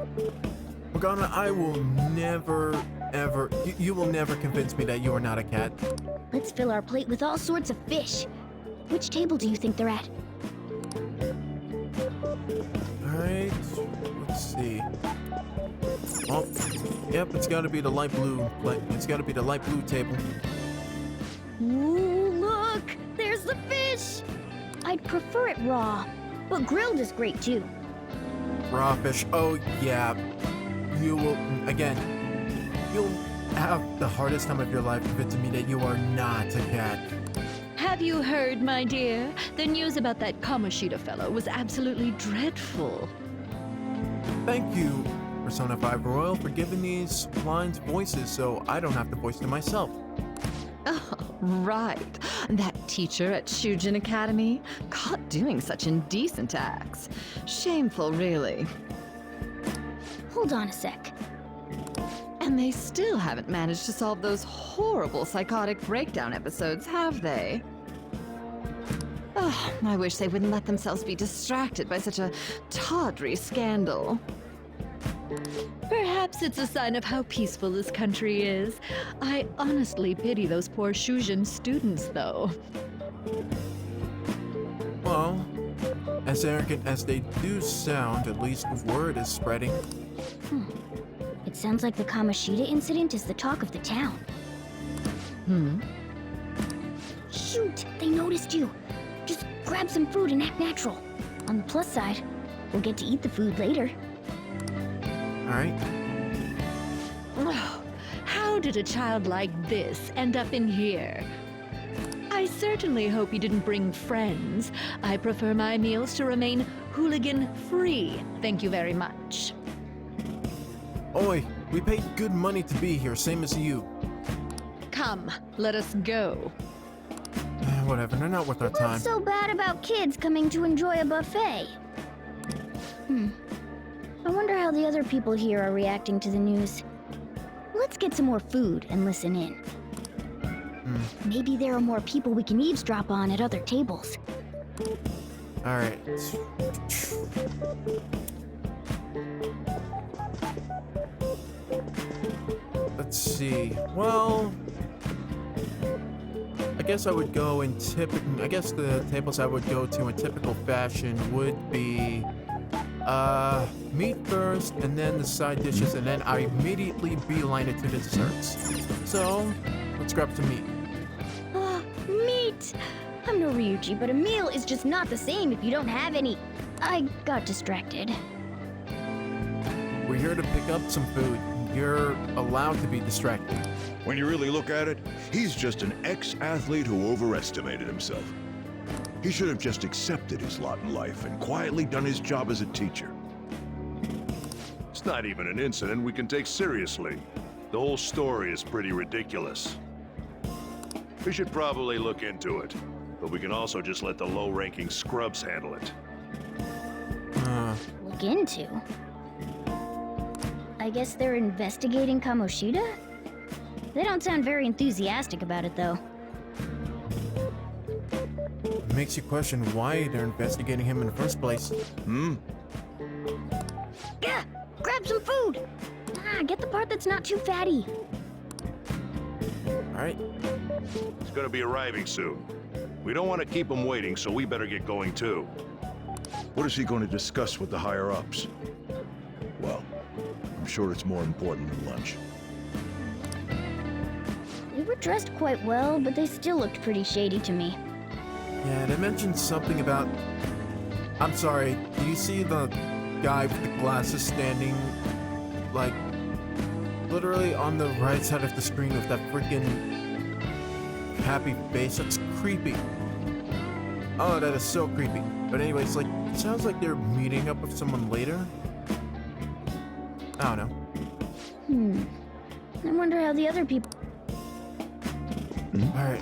Morgana, I will never, ever, you will never convince me that you are not a cat. Let's fill our plate with all sorts of fish. Which table do you think they're at? Alright, let's see. Oh, yep, it's gotta be the light blue. It's gotta be the light blue table. Ooh, look! There's the fish! I'd prefer it raw, but grilled is great too. Raw fish, oh yeah. You will, again, you'll have the hardest time of your life convincing me that you are not a cat. Have you heard, my dear? The news about that Kamoshida fellow was absolutely dreadful. Thank you, Persona 5 Royal, for giving these lines voices so I don't have to voice them myself. Oh, right. That teacher at Shujin Academy, caught doing such indecent acts. Shameful, really. Hold on a sec. And they still haven't managed to solve those horrible psychotic breakdown episodes, have they? Oh, I wish they wouldn't let themselves be distracted by such a tawdry scandal. Perhaps it's a sign of how peaceful this country is. I honestly pity those poor Shujin students, though. Well, as arrogant as they do sound, at least the word is spreading. It sounds like the Kamoshida incident is the talk of the town. Shoot! They noticed you! Just grab some food and act natural. On the plus side, we'll get to eat the food later. Alright. Oh, how did a child like this end up in here? I certainly hope you didn't bring friends. I prefer my meals to remain hooligan-free. Thank you very much. Oi, we paid good money to be here, same as you. Come, let us go. Whatever, they're not worth our time. What's so bad about kids coming to enjoy a buffet? I wonder how the other people here are reacting to the news. Let's get some more food and listen in. Maybe there are more people we can eavesdrop on at other tables. Alright. Let's see. Well, I guess I would go in I guess the tables I would go to in typical fashion would be meat first, and then the side dishes, and then I immediately beeline it to the desserts. So, let's grab some meat. Meat! I'm no Ryuji, but a meal is just not the same if you don't have any. I got distracted. We're here to pick up some food. You're allowed to be distracted. When you really look at it, he's just an ex-athlete who overestimated himself. He should have just accepted his lot in life and quietly done his job as a teacher. It's not even an incident we can take seriously. The whole story is pretty ridiculous. We should probably look into it, but we can also just let the low-ranking scrubs handle it. Look into? I guess they're investigating Kamoshida? They don't sound very enthusiastic about it, though. It makes you question why they're investigating him in the first place. Gah! Grab some food! Get the part that's not too fatty. Alright. It's gonna be arriving soon. We don't want to keep him waiting, so we better get going too. What is he going to discuss with the higher-ups? Well, I'm sure it's more important than lunch. They were dressed quite well, but they still looked pretty shady to me. Yeah, they mentioned something about... I'm sorry, do you see the guy with the glasses standing, like, literally on the right side of the screen with that freaking happy face? That's creepy. Oh, that is so creepy. But anyways, like, it sounds like they're meeting up with someone later. I don't know. I wonder how the other people... Alright,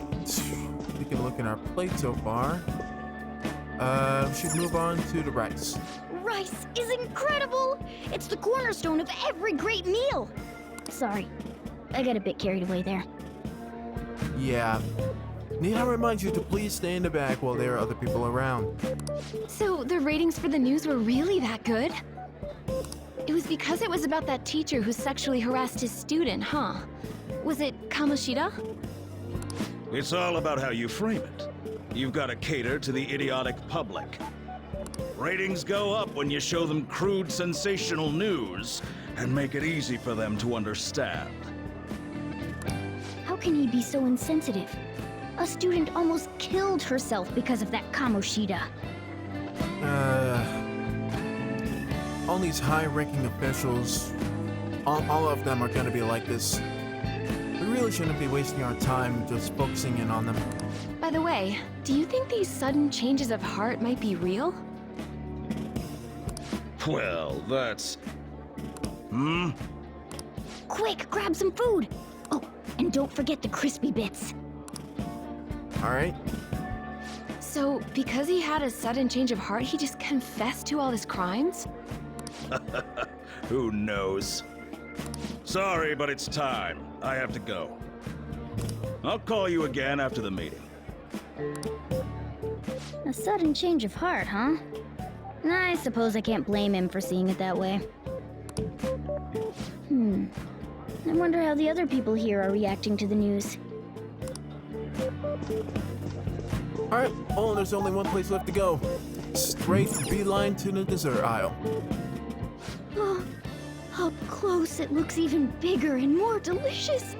taking a look at our plate so far. We should move on to the rice. Rice is incredible! It's the cornerstone of every great meal! Sorry, I got a bit carried away there. Yeah. Need I remind you to please stay in the back while there are other people around. So the ratings for the news were really that good? It was because it was about that teacher who sexually harassed his student, huh? Was it Kamoshida? It's all about how you frame it. You've got to cater to the idiotic public. Ratings go up when you show them crude, sensational news and make it easy for them to understand. How can he be so insensitive? A student almost killed herself because of that Kamoshida. All these high-ranking officials, all of them are gonna be like this. We really shouldn't be wasting our time just focusing in on them. By the way, do you think these sudden changes of heart might be real? Well, that's... Quick, grab some food! Oh, and don't forget the crispy bits. Alright. So, because he had a sudden change of heart, he just confessed to all his crimes? Who knows? Sorry, but it's time. I have to go. I'll call you again after the meeting. A sudden change of heart, huh? I suppose I can't blame him for seeing it that way. I wonder how the other people here are reacting to the news. Alright, oh, there's only one place left to go. Straight beeline to the dessert aisle. Oh, up close it looks even bigger and more delicious.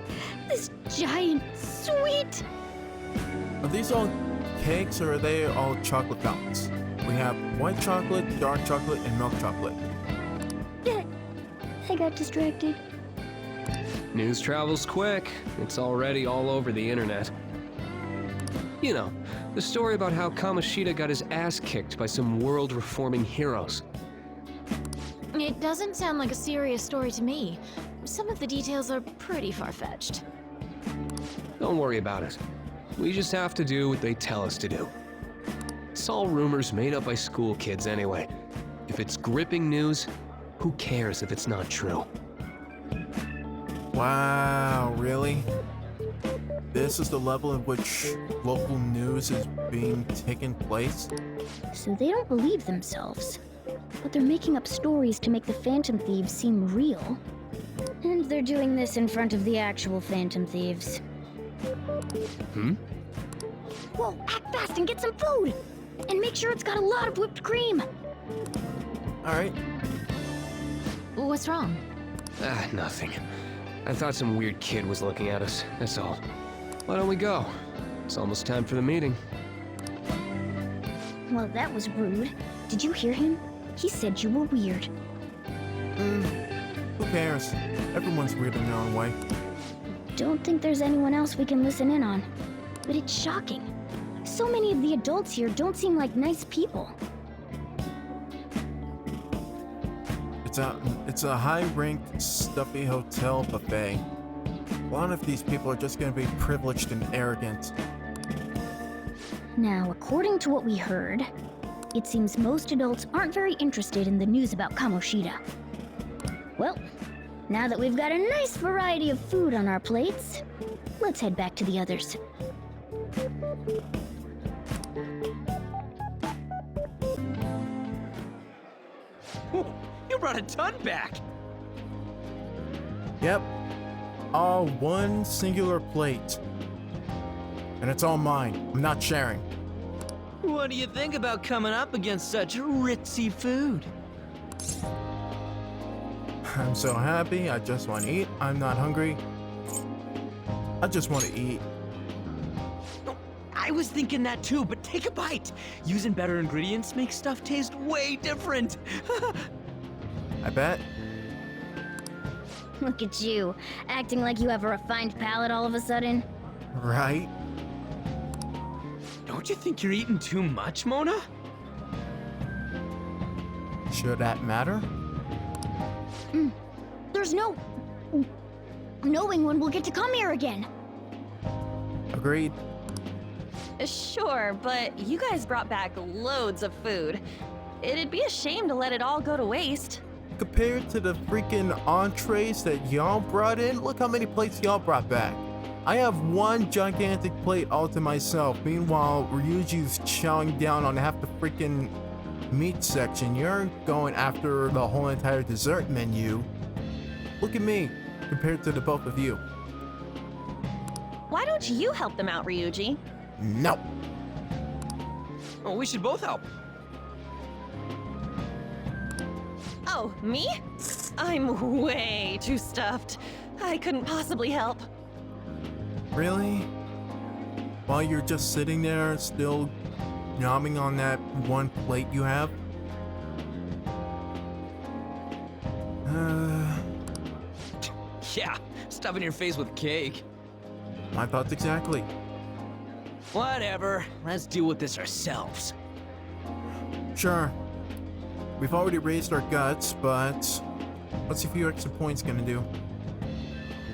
This giant sweet. Are these all cakes or are they all chocolate fountains? We have white chocolate, dark chocolate, and milk chocolate. I got distracted. News travels quick. It's already all over the internet. You know, the story about how Kamoshida got his ass kicked by some world-reforming heroes. It doesn't sound like a serious story to me. Some of the details are pretty far-fetched. Don't worry about it. We just have to do what they tell us to do. It's all rumors made up by school kids anyway. If it's gripping news, who cares if it's not true? Wow, really? This is the level at which local news is being taken place? So they don't believe themselves. But they're making up stories to make the Phantom Thieves seem real. And they're doing this in front of the actual Phantom Thieves. Whoa, act fast and get some food! And make sure it's got a lot of whipped cream! Alright. What's wrong? Nothing. I thought some weird kid was looking at us, that's all. Why don't we go? It's almost time for the meeting. Well, that was rude. Did you hear him? He said you were weird. Who cares? Everyone's weird in their own way. Don't think there's anyone else we can listen in on. But it's shocking. So many of the adults here don't seem like nice people. It's a high-ranked, stuffy hotel buffet. A lot of these people are just gonna be privileged and arrogant. Now, according to what we heard, it seems most adults aren't very interested in the news about Kamoshida. Well, now that we've got a nice variety of food on our plates, let's head back to the others. You brought a ton back! Yep. All one singular plate. And it's all mine. I'm not sharing. What do you think about coming up against such ritzy food? I'm so happy. I just want to eat. I'm not hungry. I just want to eat. I was thinking that too, but take a bite. Using better ingredients makes stuff taste way different. I bet. Look at you, acting like you have a refined palate all of a sudden. Right? Don't you think you're eating too much, Mona? Should that matter? There's no knowing when we'll get to come here again. Agreed. Sure, but you guys brought back loads of food. It'd be a shame to let it all go to waste. Compared to the freaking entrees that y'all brought in, look how many plates y'all brought back. I have one gigantic plate all to myself. Meanwhile, Ryuji's chowing down on half the freaking meat section. You're going after the whole entire dessert menu. Look at me, compared to the both of you. Why don't you help them out, Ryuji? No. Oh, we should both help. Oh, me? I'm way too stuffed. I couldn't possibly help. Really? While you're just sitting there, still nomming on that one plate you have? Yeah, stuffing your face with cake. My thoughts exactly. Whatever, let's deal with this ourselves. Sure. We've already raised our guts, but what's a few extra points gonna do?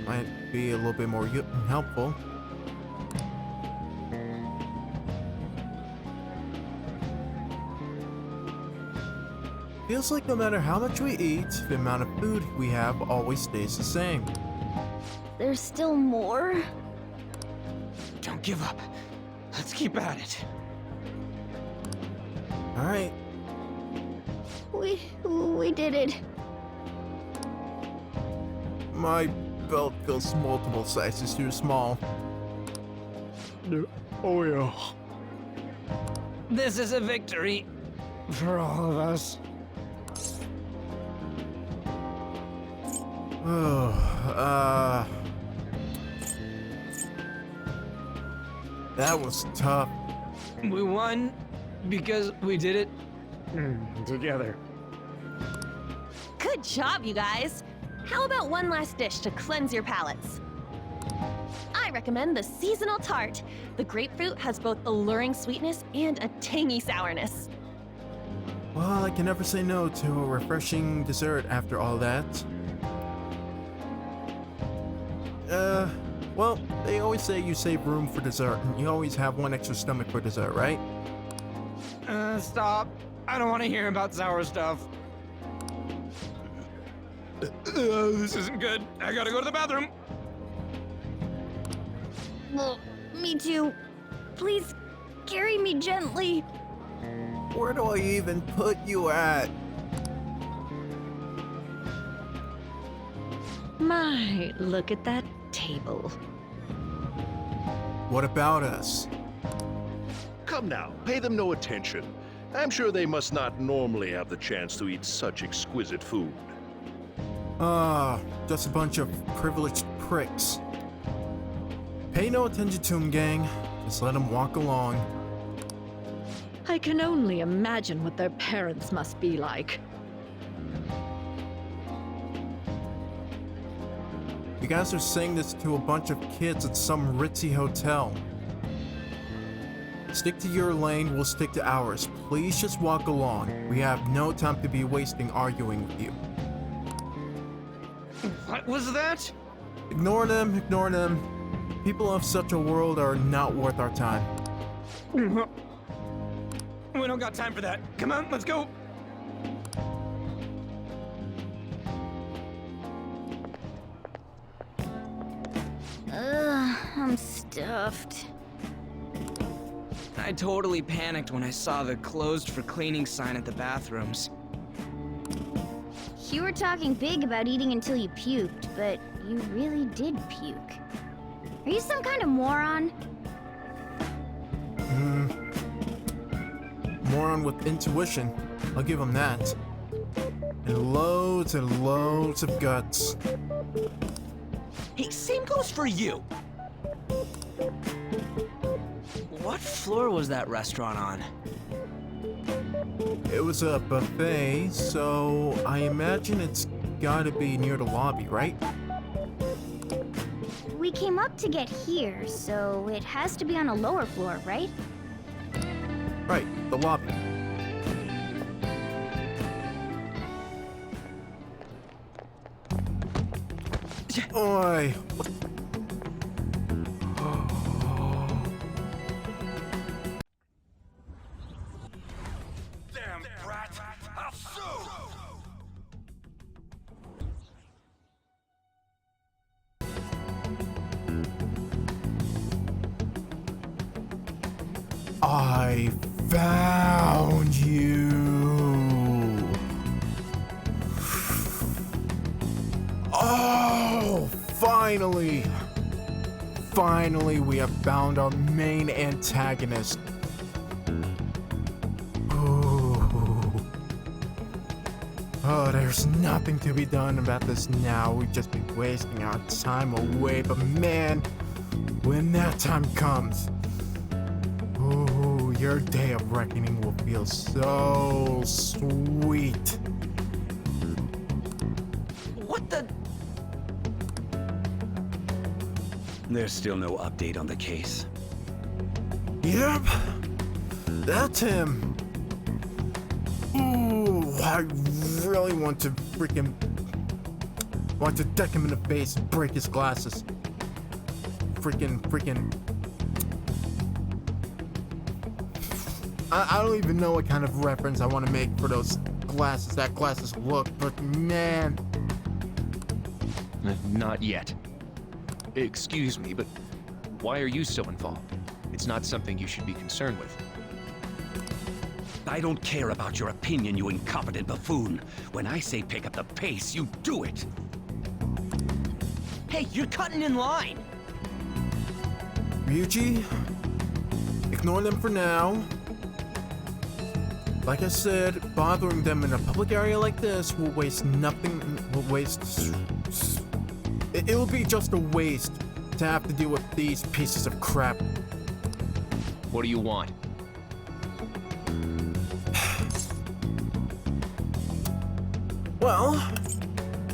Might be a little bit more helpful. Feels like no matter how much we eat, the amount of food we have always stays the same. There's still more? Don't give up. Let's keep at it. Alright. We did it. My belt feels multiple sizes too small. Oh yeah. This is a victory for all of us. Oh, that was tough. We won because we did it together. Good job, you guys. How about one last dish to cleanse your palates? I recommend the seasonal tart. The grapefruit has both alluring sweetness and a tangy sourness. Well, I can never say no to a refreshing dessert after all that. Well, they always say you save room for dessert. You always have one extra stomach for dessert, right? Stop. I don't want to hear about sour stuff. This isn't good. I gotta go to the bathroom. Well, me too. Please carry me gently. Where do I even put you at? My, look at that table. What about us? Come now, pay them no attention. I'm sure they must not normally have the chance to eat such exquisite food. Just a bunch of privileged pricks. Pay no attention to them, gang. Just let them walk along. I can only imagine what their parents must be like. You guys are saying this to a bunch of kids at some ritzy hotel. Stick to your lane, we'll stick to ours. Please just walk along. We have no time to be wasting arguing with you. What was that? Ignore them, ignore them. People of such a world are not worth our time. We don't got time for that. Come on, let's go. I'm stuffed. I totally panicked when I saw the closed for cleaning sign at the bathrooms. You were talking big about eating until you puked, but you really did puke. Are you some kind of moron? Moron with intuition. I'll give him that. And loads of guts. Hey, same goes for you. What floor was that restaurant on? It was a buffet, so I imagine it's gotta be near the lobby, right? We came up to get here, so it has to be on a lower floor, right? Right, the lobby. Oi! Damn brat! I'll sue! I found you! Oh, finally! Finally, we have found our main antagonist. Ooh. Oh, there's nothing to be done about this now. We've just been wasting our time away, but man, when that time comes, ooh, your day of reckoning will feel so sweet. What the? There's still no update on the case. Yep, that's him. Ooh, I really want to deck him in the face and break his glasses. I don't even know what kind of reference I want to make for those glasses, that glasses look, but man. Not yet. Excuse me, but why are you so involved? It's not something you should be concerned with. I don't care about your opinion, you incompetent buffoon. When I say pick up the pace, you do it. Hey, you're cutting in line. Ryuji, ignore them for now. Like I said, bothering them in a public area like this will waste nothing, it will be just a waste to have to deal with these pieces of crap. What do you want? Well,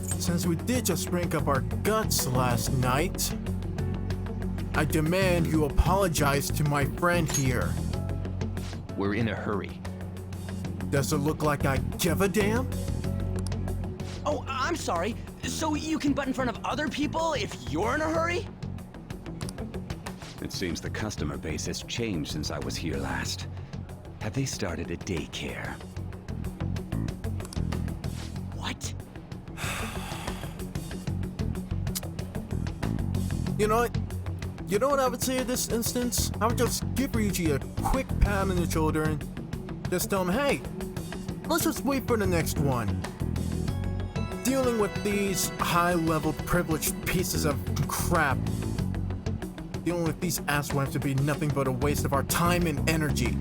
since we did just rank up our guts last night, I demand you apologize to my friend here. We're in a hurry. Does it look like I give a damn? Oh, I'm sorry. So you can butt in front of other people if you're in a hurry? It seems the customer base has changed since I was here last. Have they started a daycare? What? You know what? You know what I would say in this instance? I would just give Ryuji a quick pat on the shoulder and just tell him, hey, let's just wait for the next one. Dealing with these high-level privileged pieces of crap. Dealing with these asswipes would be nothing but a waste of our time and energy.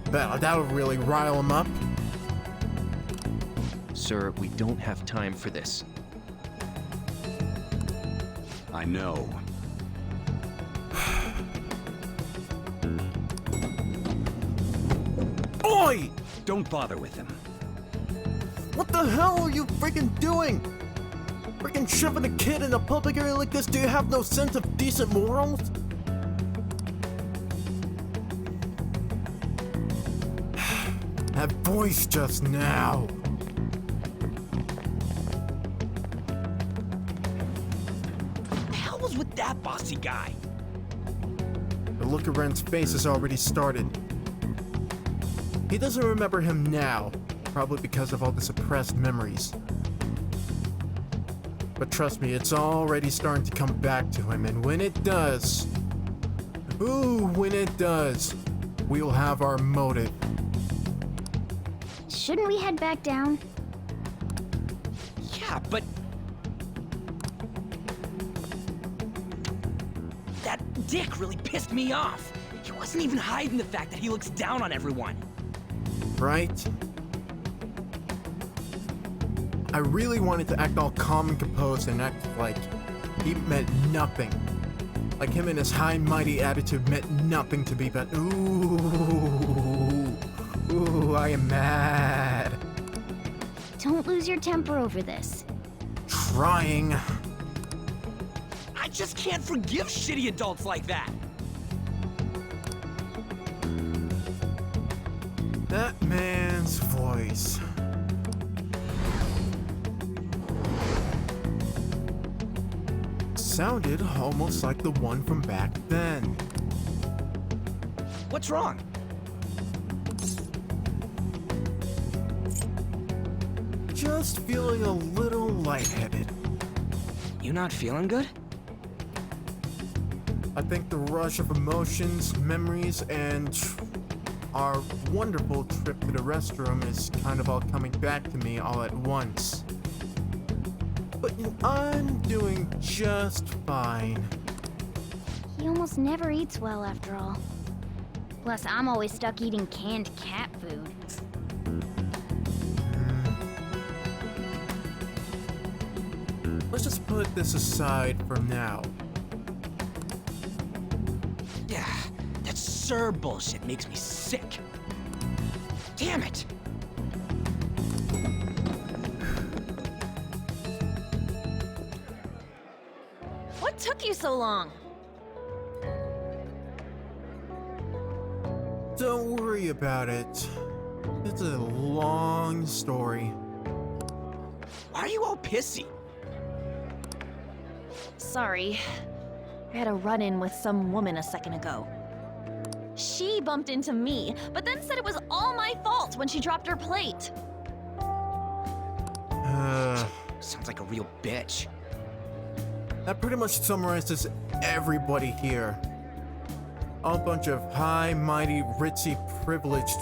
That'll really rile them up. Sir, we don't have time for this. I know. Oi! Don't bother with him. What the hell are you freaking doing? Freaking shoving a kid in a public area like this? Do you have no sense of decent morals? That voice just now. What the hell was with that bossy guy? The look of Ren's face has already started. He doesn't remember him now, probably because of all the suppressed memories. But trust me, it's already starting to come back to him, and when it does, when it does, we'll have our motive. Shouldn't we head back down? Yeah, but... that dick really pissed me off. He wasn't even hiding the fact that he looks down on everyone. Right? I really wanted to act all calm and composed and act like he meant nothing. Like him and his high mighty attitude meant nothing to me, but ooh, I am mad. Don't lose your temper over this. Trying. I just can't forgive shitty adults like that. That man's voice. Sounded almost like the one from back then. What's wrong? Just feeling a little lightheaded. You not feeling good? I think the rush of emotions, memories, and our wonderful trip to the restroom is kind of all coming back to me all at once. But I'm doing just fine. He almost never eats well after all. Plus, I'm always stuck eating canned cat food. Let's just put this aside for now. Yeah, that sir bullshit makes me sick. Damn it! What took you so long? Don't worry about it. It's a long story. Why are you all pissy? Sorry. I had a run-in with some woman a second ago. She bumped into me, but then said it was all my fault when she dropped her plate. Sounds like a real bitch. That pretty much summarizes everybody here. All bunch of high, mighty, ritzy, privileged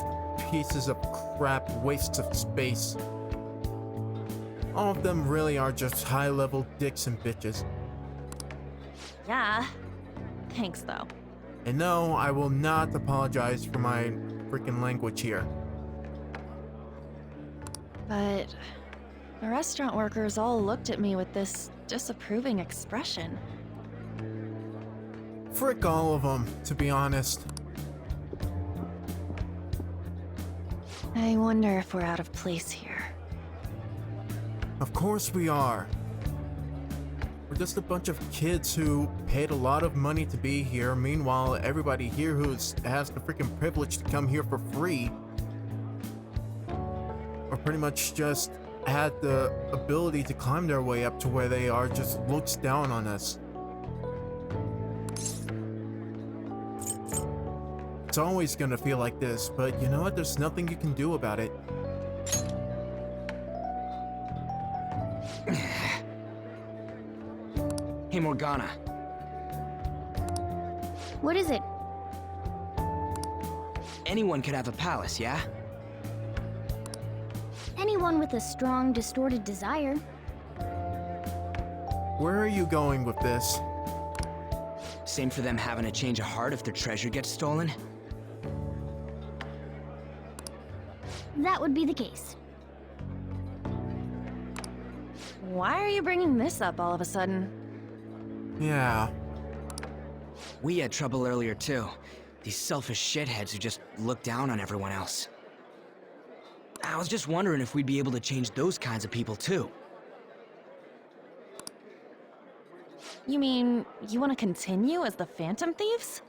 pieces of crap, wastes of space. All of them really are just high-level dicks and bitches. Yeah. Thanks, though. And no, I will not apologize for my freaking language here. But the restaurant workers all looked at me with this disapproving expression. Frick all of them, to be honest. I wonder if we're out of place here. Of course we are. We're just a bunch of kids who paid a lot of money to be here. Meanwhile, everybody here has the freaking privilege to come here for free, or pretty much just had the ability to climb their way up to where they are, just looks down on us. It's always gonna feel like this, but you know what? There's nothing you can do about it. Hey, Morgana. What is it? Anyone could have a palace, yeah? Anyone with a strong, distorted desire. Where are you going with this? Same for them having a change of heart if their treasure gets stolen? That would be the case. Why are you bringing this up all of a sudden? Yeah. We had trouble earlier too. These selfish shitheads who just look down on everyone else. I was just wondering if we'd be able to change those kinds of people too. You mean, you want to continue as the Phantom Thieves?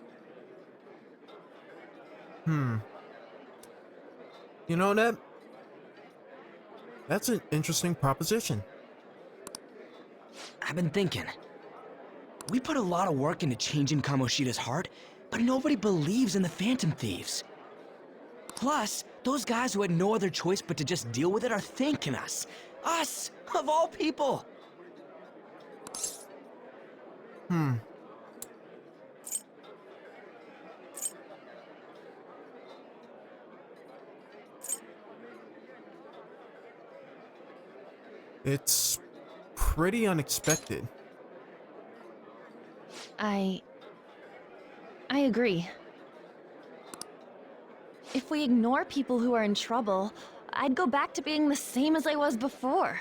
You know, Ned? That's an interesting proposition. I've been thinking. We put a lot of work into changing Kamoshida's heart, but nobody believes in the Phantom Thieves. Plus, those guys who had no other choice but to just deal with it are thanking us. Us, of all people! It's pretty unexpected. I agree. If we ignore people who are in trouble, I'd go back to being the same as I was before.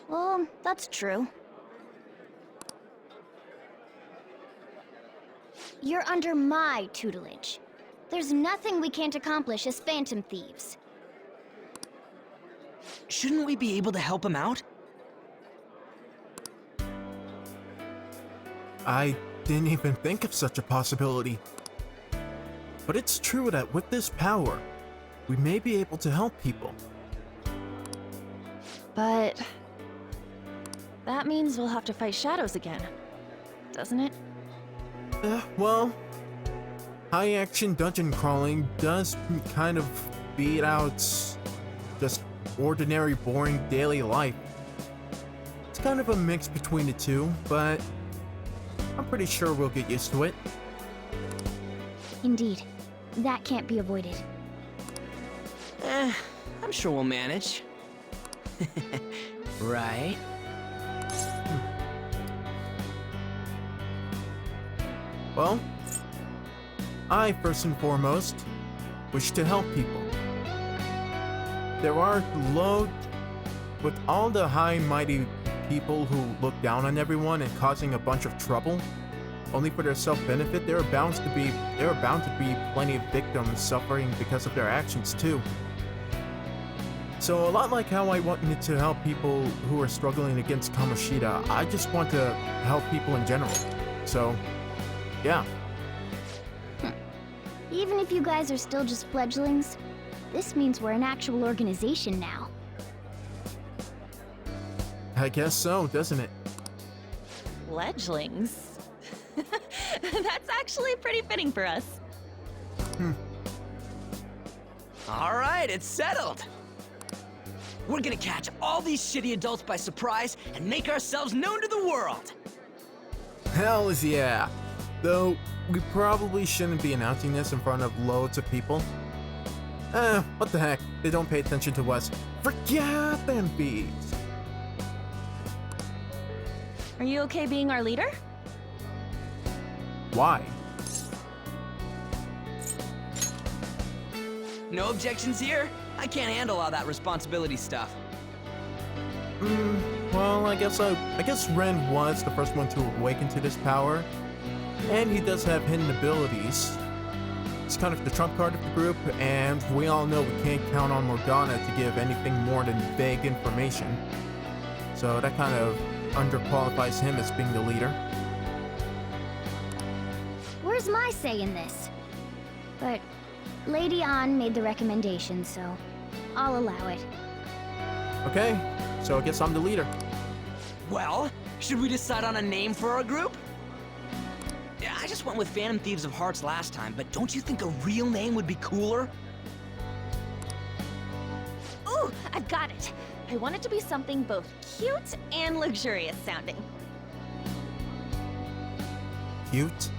Well, that's true. You're under my tutelage. There's nothing we can't accomplish as Phantom Thieves. Shouldn't we be able to help him out? I didn't even think of such a possibility. But it's true that with this power, we may be able to help people. But that means we'll have to fight shadows again, doesn't it? Well, high-action dungeon crawling does kind of beat out just ordinary, boring daily life. It's kind of a mix between the two, but I'm pretty sure we'll get used to it. Indeed. That can't be avoided. I'm sure we'll manage. Right? Well, I first and foremost wish to help people. There are with all the high mighty people who look down on everyone and causing a bunch of trouble, only for their self-benefit, there are bound to be plenty of victims suffering because of their actions too. So a lot like how I wanted to help people who are struggling against Kamoshida, I just want to help people in general. So, yeah. Even if you guys are still just fledglings, this means we're an actual organization now. I guess so, doesn't it? Fledglings? That's actually pretty fitting for us. All right, it's settled. We're gonna catch all these shitty adults by surprise and make ourselves known to the world. Hell yeah! Though, we probably shouldn't be announcing this in front of loads of people. What the heck? They don't pay attention to us. Forget them thieves! Are you okay being our leader? Why? No objections here. I can't handle all that responsibility stuff. Well, I guess Ren was the first one to awaken to this power, and he does have hidden abilities. He's kind of the trump card of the group, and we all know we can't count on Morgana to give anything more than vague information. So that kind of underqualifies him as being the leader. Where's my say in this? But Lady An made the recommendation, so I'll allow it. Okay, so I guess I'm the leader. Well, should we decide on a name for our group? Yeah, I just went with Phantom Thieves of Hearts last time, but don't you think a real name would be cooler? Ooh, I've got it. I want it to be something both cute and luxurious sounding. Cute?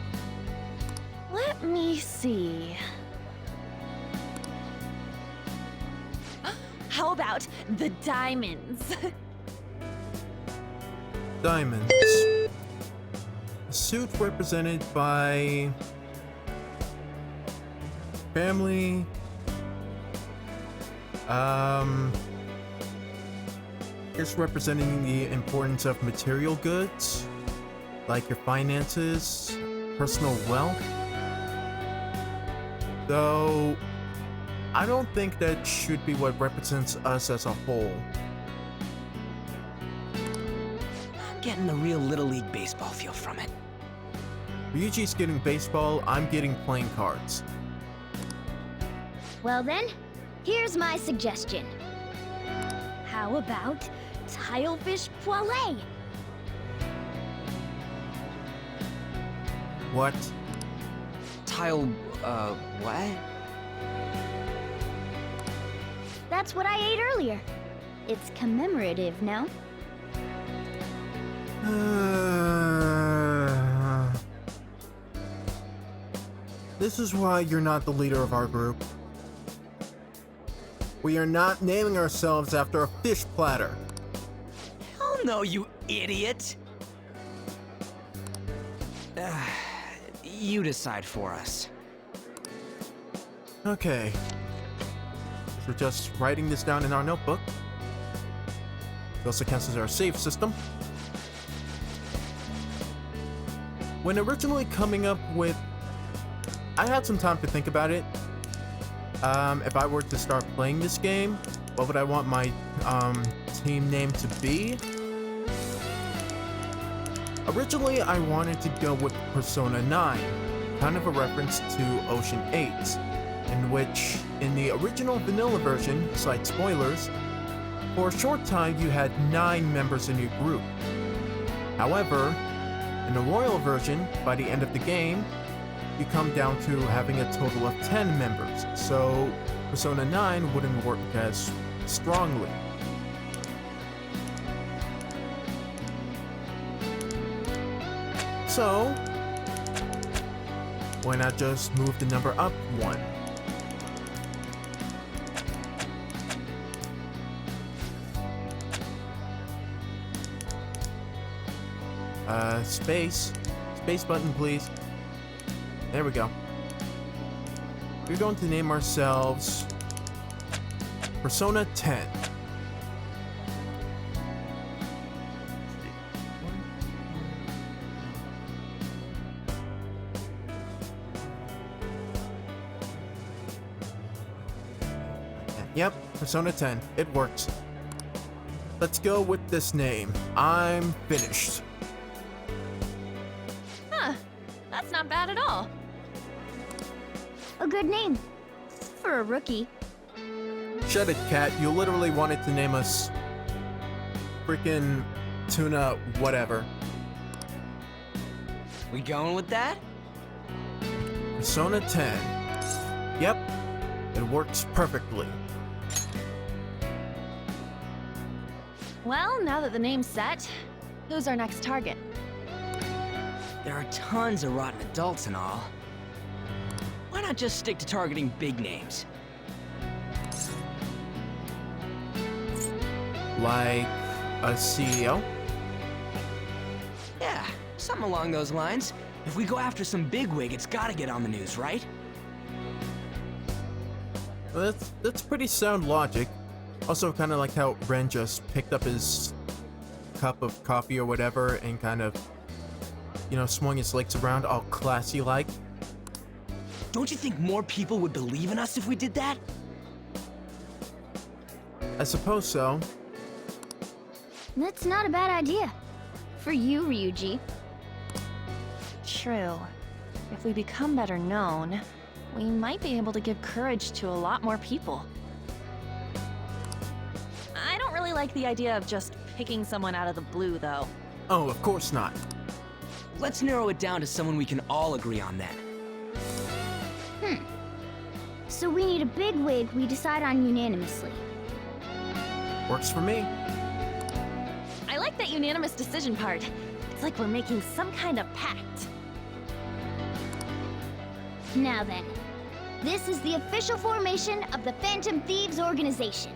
Let me see. How about the diamonds? Diamonds. A suit represented by family. It's representing the importance of material goods, like your finances, personal wealth. Though, I don't think that should be what represents us as a whole. I'm getting the real Little League Baseball feel from it. Ryuji's getting baseball, I'm getting playing cards. Well then, here's my suggestion. How about Tilefish Poêlée? What? What? That's what I ate earlier. It's commemorative, no? This is why you're not the leader of our group. We are not naming ourselves after a fish platter. Hell no, you idiot! You decide for us. Okay. We're just writing this down in our notebook. It also counts as our save system. When originally coming up with I had some time to think about it. If I were to start playing this game, what would I want my team name to be? Originally, I wanted to go with Persona 9, kind of a reference to Ocean 8, in which, in the original vanilla version, slight spoilers, for a short time you had 9 members in your group. However, in the royal version, by the end of the game, you come down to having a total of 10 members, so Persona 9 wouldn't work as strongly. So, why not just move the number up 1? Space button, please. There we go. We're going to name ourselves Persona 10. Yep, Persona 10. It works. Let's go with this name. I'm finished. Huh. That's not bad at all. A good name. For a rookie. Shut it, Cat. You literally wanted to name us freaking Tuna whatever. We going with that? Persona 10. Yep, it works perfectly. Well, now that the name's set, who's our next target? There are tons of rotten adults and all. Why not just stick to targeting big names? Like a CEO? Yeah, something along those lines. If we go after some bigwig, it's gotta get on the news, right? Well, that's pretty sound logic. Also, kind of like how Ren just picked up his cup of coffee or whatever and kind of, you know, swung his legs around all classy-like. Don't you think more people would believe in us if we did that? I suppose so. That's not a bad idea. For you, Ryuji. True. If we become better known, we might be able to give courage to a lot more people. I don't really like the idea of just picking someone out of the blue, though. Oh, of course not. Let's narrow it down to someone we can all agree on then. So we need a bigwig we decide on unanimously. Works for me. I like that unanimous decision part. It's like we're making some kind of pact. Now then, this is the official formation of the Phantom Thieves organization.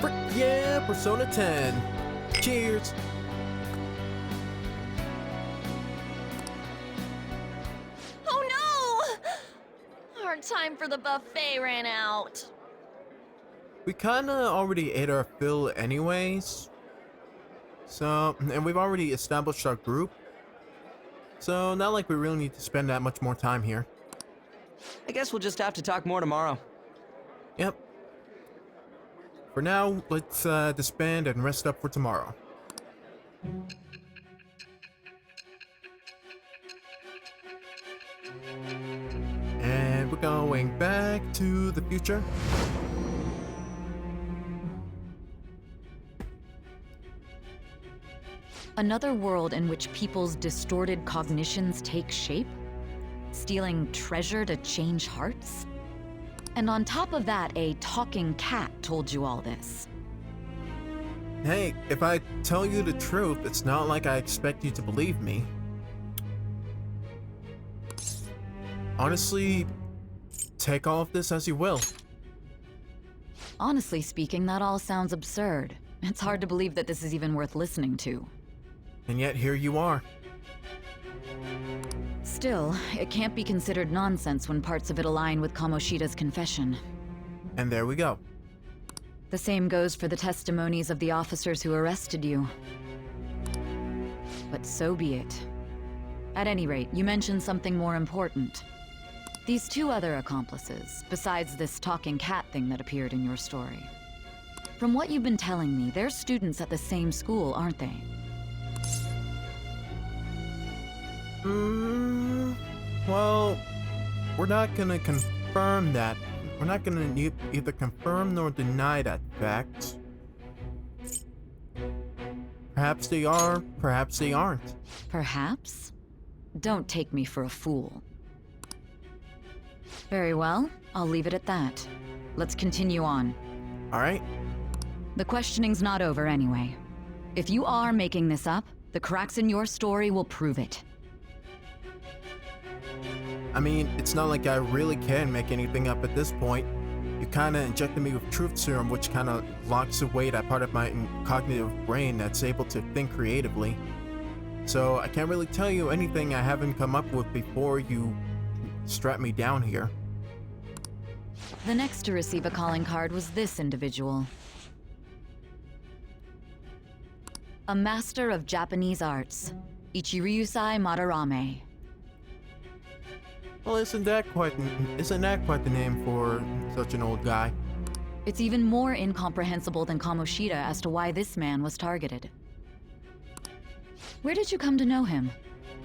Frick yeah, Persona 10. Cheers. Oh no! Our time for the buffet ran out. We kinda already ate our fill anyways. So, and we've already established our group. So, not like we really need to spend that much more time here. I guess we'll just have to talk more tomorrow. Yep. For now, let's disband and rest up for tomorrow. And we're going back to the future. Another world in which people's distorted cognitions take shape? Stealing treasure to change hearts? And on top of that, a talking cat told you all this. Hey, if I tell you the truth, it's not like I expect you to believe me. Honestly, take all of this as you will. Honestly speaking, that all sounds absurd. It's hard to believe that this is even worth listening to. And yet here you are. Still, it can't be considered nonsense when parts of it align with Kamoshida's confession. And there we go. The same goes for the testimonies of the officers who arrested you. But so be it. At any rate, you mentioned something more important. These two other accomplices, besides this talking cat thing that appeared in your story. From what you've been telling me, they're students at the same school, aren't they? Well, we're not gonna confirm that. We're not gonna either confirm nor deny that fact. Perhaps they are, perhaps they aren't. Perhaps? Don't take me for a fool. Very well, I'll leave it at that. Let's continue on. All right. The questioning's not over anyway. If you are making this up, the cracks in your story will prove it. I mean, it's not like I really can make anything up at this point. You kinda injected me with truth serum, which kinda locks away that part of my cognitive brain that's able to think creatively. So I can't really tell you anything I haven't come up with before you strap me down here. The next to receive a calling card was this individual. A master of Japanese arts, Ichiryusai Madarame. Well, isn't that quite the name for such an old guy? It's even more incomprehensible than Kamoshida as to why this man was targeted. Where did you come to know him?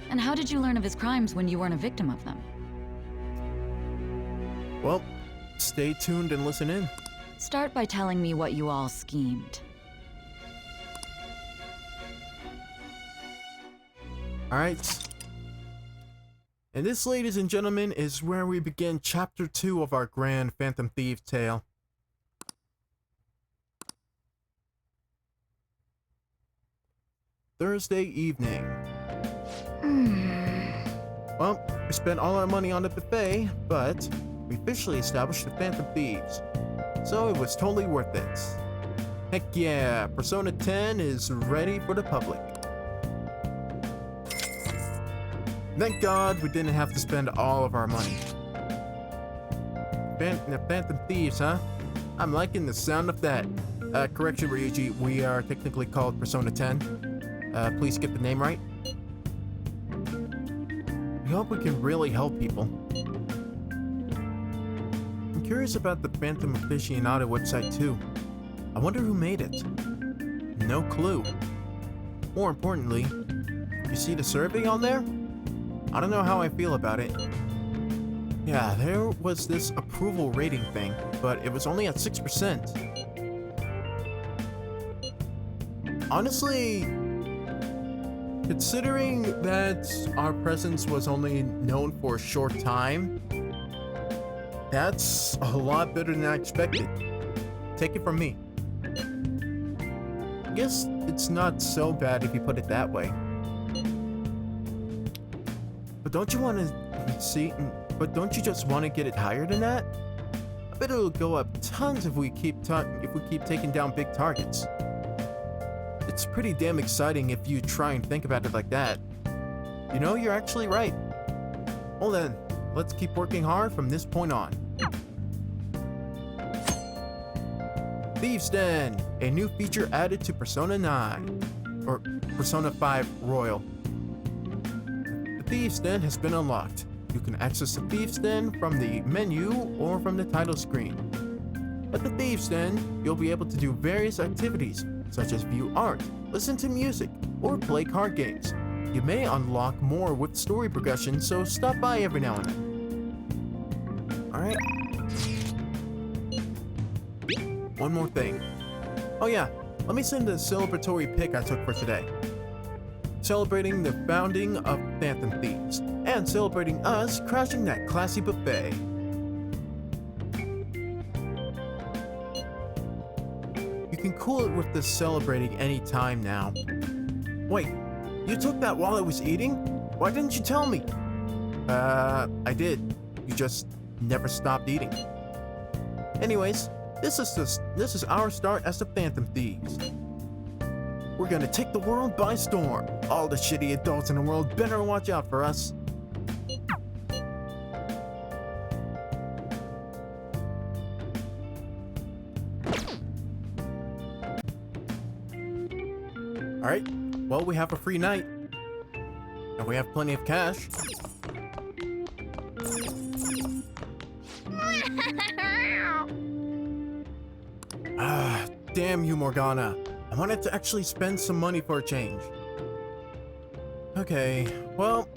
And how did you learn of his crimes when you weren't a victim of them? Well, stay tuned and listen in. Start by telling me what you all schemed. Alright. And this, ladies and gentlemen, is where we begin Chapter 2 of our grand Phantom Thieves tale. Thursday evening. Well, we spent all our money on the buffet, but we officially established the Phantom Thieves. So it was totally worth it. Heck yeah, Persona 10 is ready for the public. Thank God we didn't have to spend all of our money. The Phantom Thieves, huh? I'm liking the sound of that. Correction, Ryuji, we are technically called Persona 10. Please get the name right. We hope we can really help people. I'm curious about the Phantom Aficionado website too. I wonder who made it. No clue. More importantly, you see the survey on there? I don't know how I feel about it. Yeah, there was this approval rating thing, but it was only at 6%. Honestly, considering that our presence was only known for a short time, that's a lot better than I expected. Take it from me. I guess it's not so bad if you put it that way. But don't you want to see? But don't you just want to get it higher than that? I bet it'll go up tons if we keep taking down big targets. It's pretty damn exciting if you try and think about it like that. You know, you're actually right. Well then, let's keep working hard from this point on. Thieves Den, a new feature added to Persona 9, or Persona 5 Royal. The Thieves Den has been unlocked. You can access the Thieves Den from the menu or from the title screen. At the Thieves Den, you'll be able to do various activities, such as view art, listen to music, or play card games. You may unlock more with story progression, so stop by every now and then. Alright. One more thing. Oh yeah, let me send a celebratory pic I took for today. Celebrating the founding of Phantom Thieves, and celebrating us crashing that classy buffet. You can cool it with the celebrating any time now. Wait, you took that while I was eating? Why didn't you tell me? I did. You just never stopped eating. Anyways, this is our start as the Phantom Thieves. We're gonna take the world by storm. All the shitty adults in the world better watch out for us. Alright, well, we have a free night. And we have plenty of cash. Damn you, Morgana. I wanted to actually spend some money for a change. Okay, well...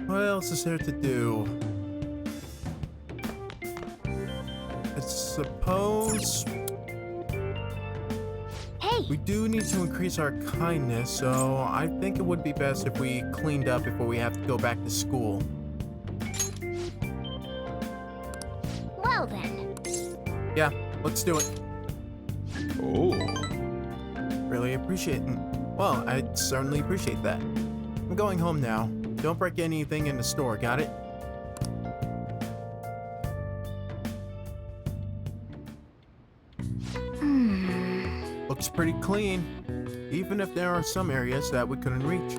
what else is there to do? I suppose... Hey! We do need to increase our kindness, so I think it would be best if we cleaned up before we have to go back to school. Well then. Yeah, let's do it. Oh. Really appreciate it. Well, I certainly appreciate that. I'm going home now. Don't break anything in the store, got it? Looks pretty clean, even if there are some areas that we couldn't reach.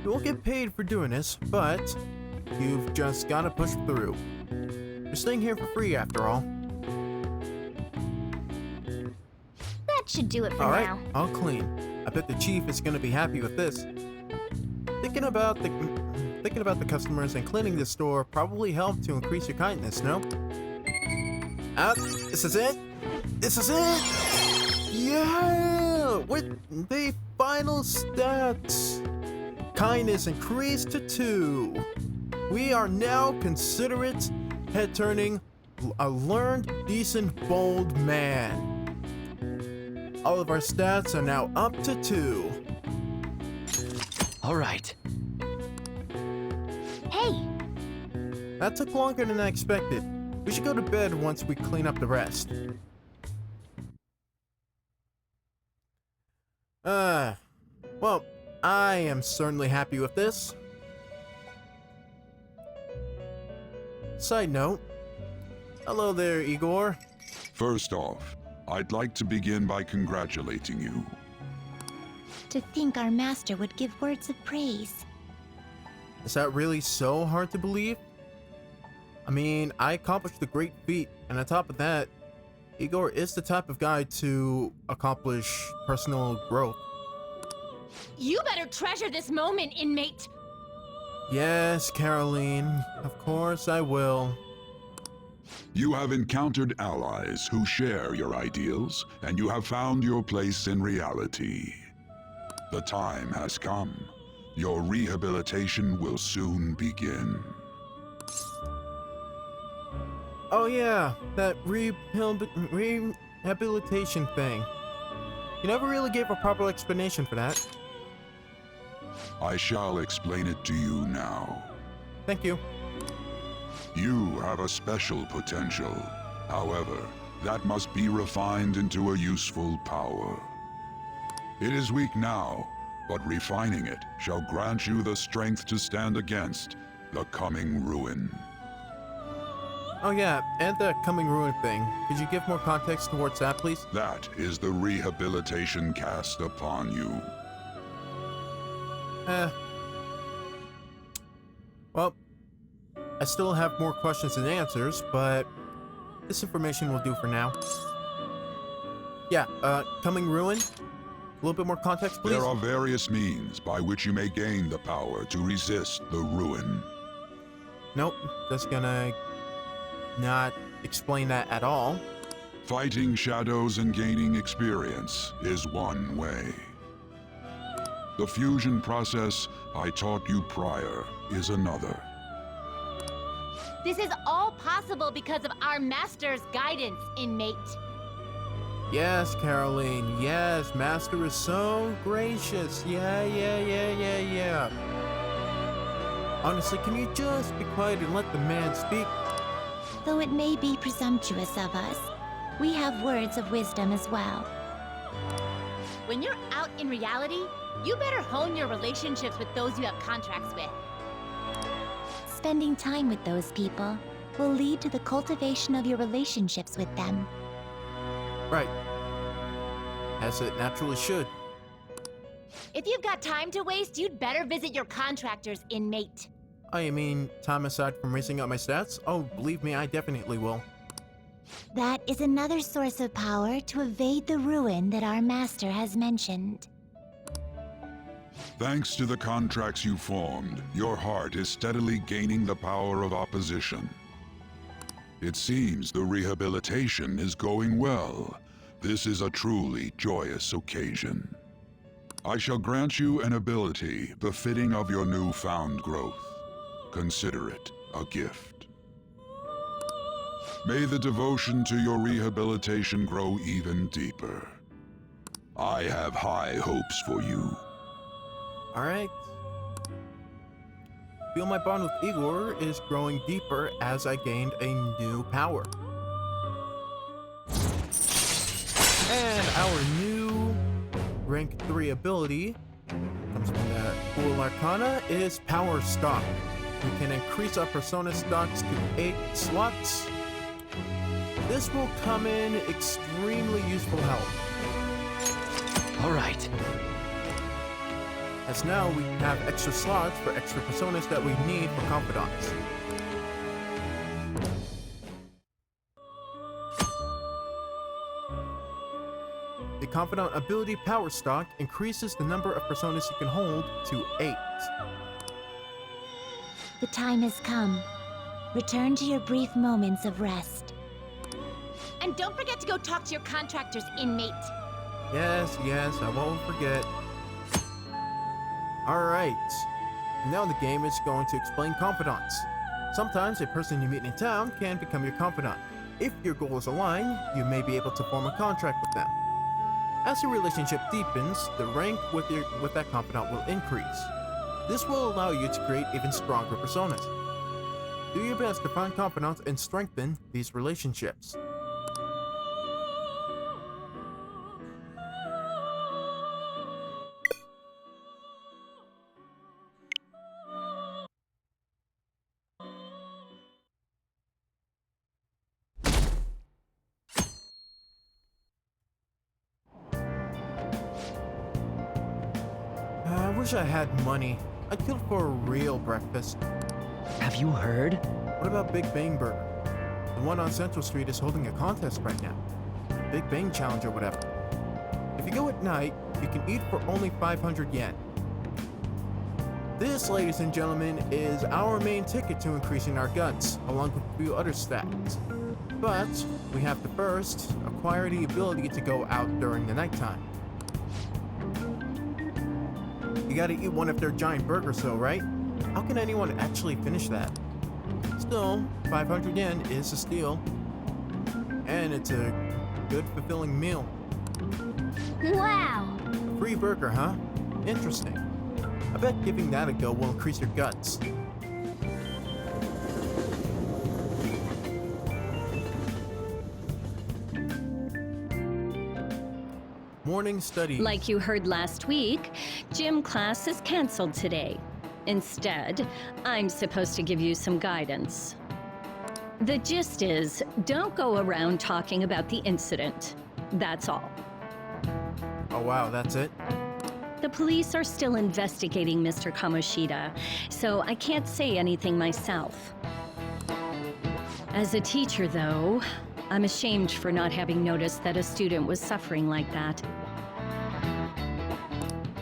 You won't get paid for doing this, but you've just gotta push through. You're staying here for free after all. That should do it for Alright, now. I'll clean. I bet the chief is gonna be happy with this. Thinking about the customers and cleaning the store probably helped to increase your kindness, no? This is it? This is it! Yeah! With the final stats, kindness increased to 2. We are now considerate, head-turning, a learned, decent, bold man. All of our stats are now up to 2. All right. Hey! That took longer than I expected. We should go to bed once we clean up the rest. Well, I am certainly happy with this. Side note. Hello there, Igor. First off, I'd like to begin by congratulating you. To think our master would give words of praise. Is that really so hard to believe? I mean, I accomplished a great feat, and on top of that, Igor is the type of guy to accomplish personal growth. You better treasure this moment, inmate! Yes, Caroline, of course I will. You have encountered allies who share your ideals, and you have found your place in reality. The time has come. Your rehabilitation will soon begin. Oh yeah, that rehabilitation thing. You never really gave a proper explanation for that. I shall explain it to you now. Thank you. You have a special potential. However, that must be refined into a useful power. It is weak now, but refining it shall grant you the strength to stand against the coming ruin. Oh yeah, and the coming ruin thing. Could you give more context towards that, please? That is the rehabilitation cast upon you. Well, I still have more questions than answers, but this information will do for now. Yeah, coming ruin? A little bit more context, please? There are various means by which you may gain the power to resist the ruin. Nope, just gonna not explain that at all. Fighting shadows and gaining experience is one way. The fusion process I taught you prior is another. This is all possible because of our master's guidance, inmate. Yes, Caroline, yes, Master is so gracious. Yeah. Honestly, can you just be quiet and let the man speak? Though it may be presumptuous of us, we have words of wisdom as well. When you're out in reality, you better hone your relationships with those you have contracts with. Spending time with those people will lead to the cultivation of your relationships with them. Right. As it naturally should. If you've got time to waste, you'd better visit your contractors, inmate. Oh, you mean time aside from raising up my stats? Oh, believe me, I definitely will. That is another source of power to evade the ruin that our master has mentioned. Thanks to the contracts you formed, your heart is steadily gaining the power of opposition. It seems the rehabilitation is going well. This is a truly joyous occasion. I shall grant you an ability befitting of your newfound growth. Consider it a gift. May the devotion to your rehabilitation grow even deeper. I have high hopes for you. Alright. Feel my bond with Igor is growing deeper as I gained a new power. And our new rank 3 ability comes from that cool arcana is Power Stock. We can increase our persona stocks to 8 slots. This will come in extremely useful help. Alright. As now we have extra slots for extra personas that we need for confidants. The confidant ability Power Stock increases the number of personas you can hold to 8. The time has come. Return to your brief moments of rest. And don't forget to go talk to your contractor's inmate. Yes, I won't forget. Alright, now the game is going to explain confidants. Sometimes a person you meet in town can become your confidant. If your goals align, you may be able to form a contract with them. As your relationship deepens, the rank with that confidant will increase. This will allow you to create even stronger personas. Do your best to find confidants and strengthen these relationships. I wish I had money. I'd kill for a real breakfast. Have you heard? What about Big Bang Burger? The one on Central Street is holding a contest right now. Big Bang Challenge or whatever. If you go at night, you can eat for only 500 yen. This, ladies and gentlemen, is our main ticket to increasing our guts, along with a few other stats. But we have to first acquire the ability to go out during the nighttime. You gotta eat one of their giant burgers though, right? How can anyone actually finish that? Still, 500 yen is a steal. And it's a good, fulfilling meal. Wow! A free burger, huh? Interesting. I bet giving that a go will increase your guts. Morning study. Like you heard last week, gym class is canceled today. Instead, I'm supposed to give you some guidance. The gist is, don't go around talking about the incident. That's all. Oh wow, that's it? The police are still investigating Mr. Kamoshida, so I can't say anything myself. As a teacher, though, I'm ashamed for not having noticed that a student was suffering like that.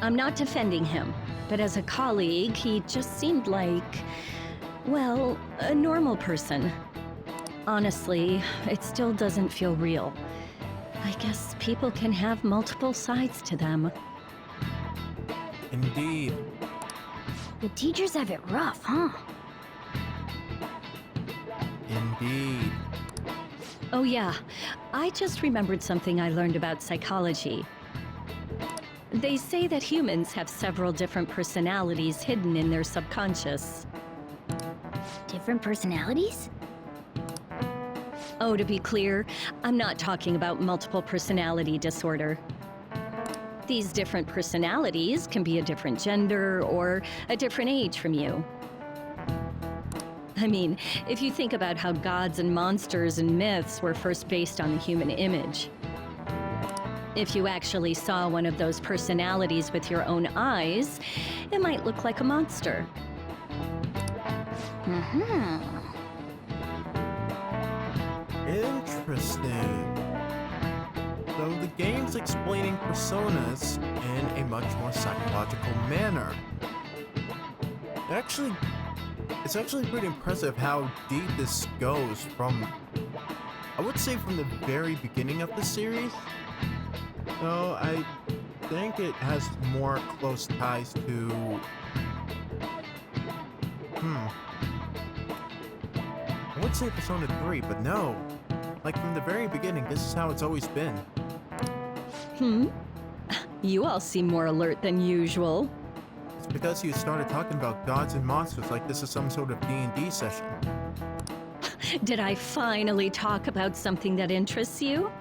I'm not defending him, but as a colleague, he just seemed like, well, a normal person. Honestly, it still doesn't feel real. I guess people can have multiple sides to them. Indeed. The teachers have it rough, huh? Indeed. Oh yeah, I just remembered something I learned about psychology. They say that humans have several different personalities hidden in their subconscious. Different personalities? Oh, to be clear, I'm not talking about multiple personality disorder. These different personalities can be a different gender or a different age from you. I mean, if you think about how gods and monsters and myths were first based on the human image. If you actually saw one of those personalities with your own eyes, it might look like a monster. Interesting. So the game's explaining personas in a much more psychological manner. It's actually pretty impressive how deep this goes from I would say from the very beginning of the series. So I think it has more close ties to... I would say Persona 3, but no. Like from the very beginning, this is how it's always been. You all seem more alert than usual. It's because you started talking about gods and monsters like this is some sort of D&D session. Did I finally talk about something that interests you?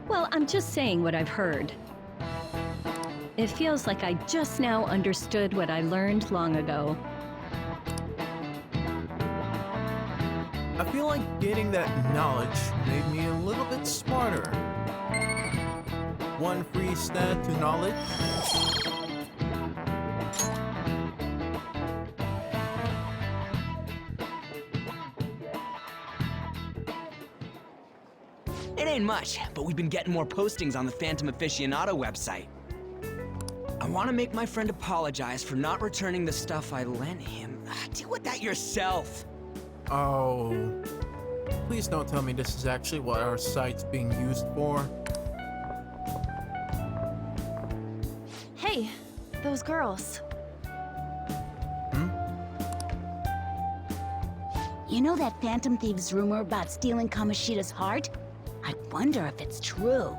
Well, I'm just saying what I've heard. It feels like I just now understood what I learned long ago. I feel like gaining that knowledge made me a little bit smarter. One free stat to knowledge. It ain't much, but we've been getting more postings on the Phantom Aficionado website. I want to make my friend apologize for not returning the stuff I lent him. Deal with that yourself. Oh. Please don't tell me this is actually what our site's being used for. Hey, those girls. You know that Phantom Thieves rumor about stealing Kamoshida's heart? I wonder if it's true.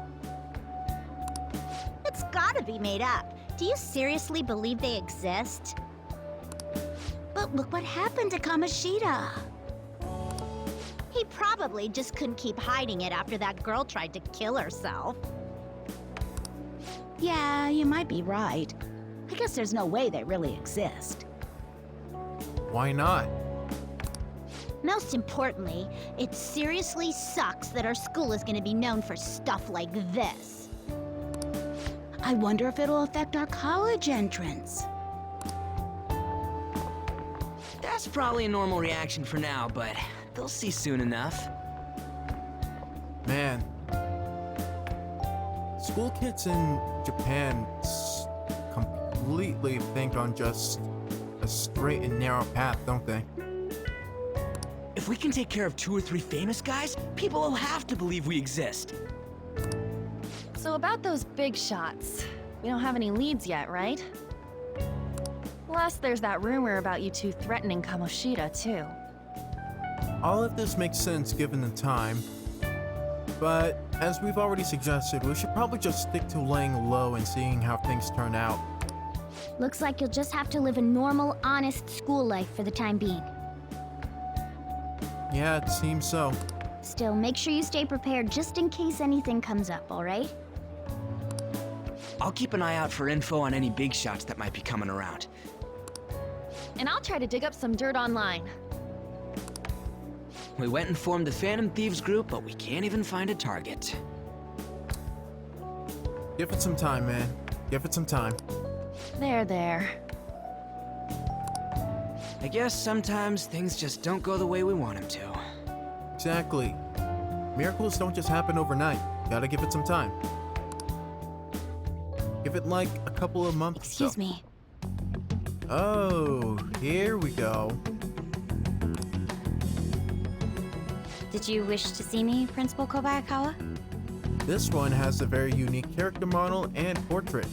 It's gotta be made up. Do you seriously believe they exist? But look what happened to Kamoshida. He probably just couldn't keep hiding it after that girl tried to kill herself. Yeah, you might be right. I guess there's no way they really exist. Why not? Most importantly, it seriously sucks that our school is gonna be known for stuff like this. I wonder if it'll affect our college entrance. That's probably a normal reaction for now, but they'll see soon enough. Man. School kids in Japan completely think on just a straight and narrow path, don't they? If we can take care of 2 or 3 famous guys, people will have to believe we exist. So about those big shots, we don't have any leads yet, right? Plus, there's that rumor about you two threatening Kamoshida, too. All of this makes sense given the time, but as we've already suggested, we should probably just stick to laying low and seeing how things turn out. Looks like you'll just have to live a normal, honest school life for the time being. Yeah, it seems so. Still, make sure you stay prepared just in case anything comes up, alright? I'll keep an eye out for info on any big shots that might be coming around. And I'll try to dig up some dirt online. We went and formed the Phantom Thieves group, but we can't even find a target. Give it some time, man. Give it some time. There. I guess sometimes things just don't go the way we want them to. Exactly. Miracles don't just happen overnight. Gotta give it some time. Give it like a couple of months or so. Excuse me. Oh, here we go. Did you wish to see me, Principal Kobayakawa? This one has a very unique character model and portrait,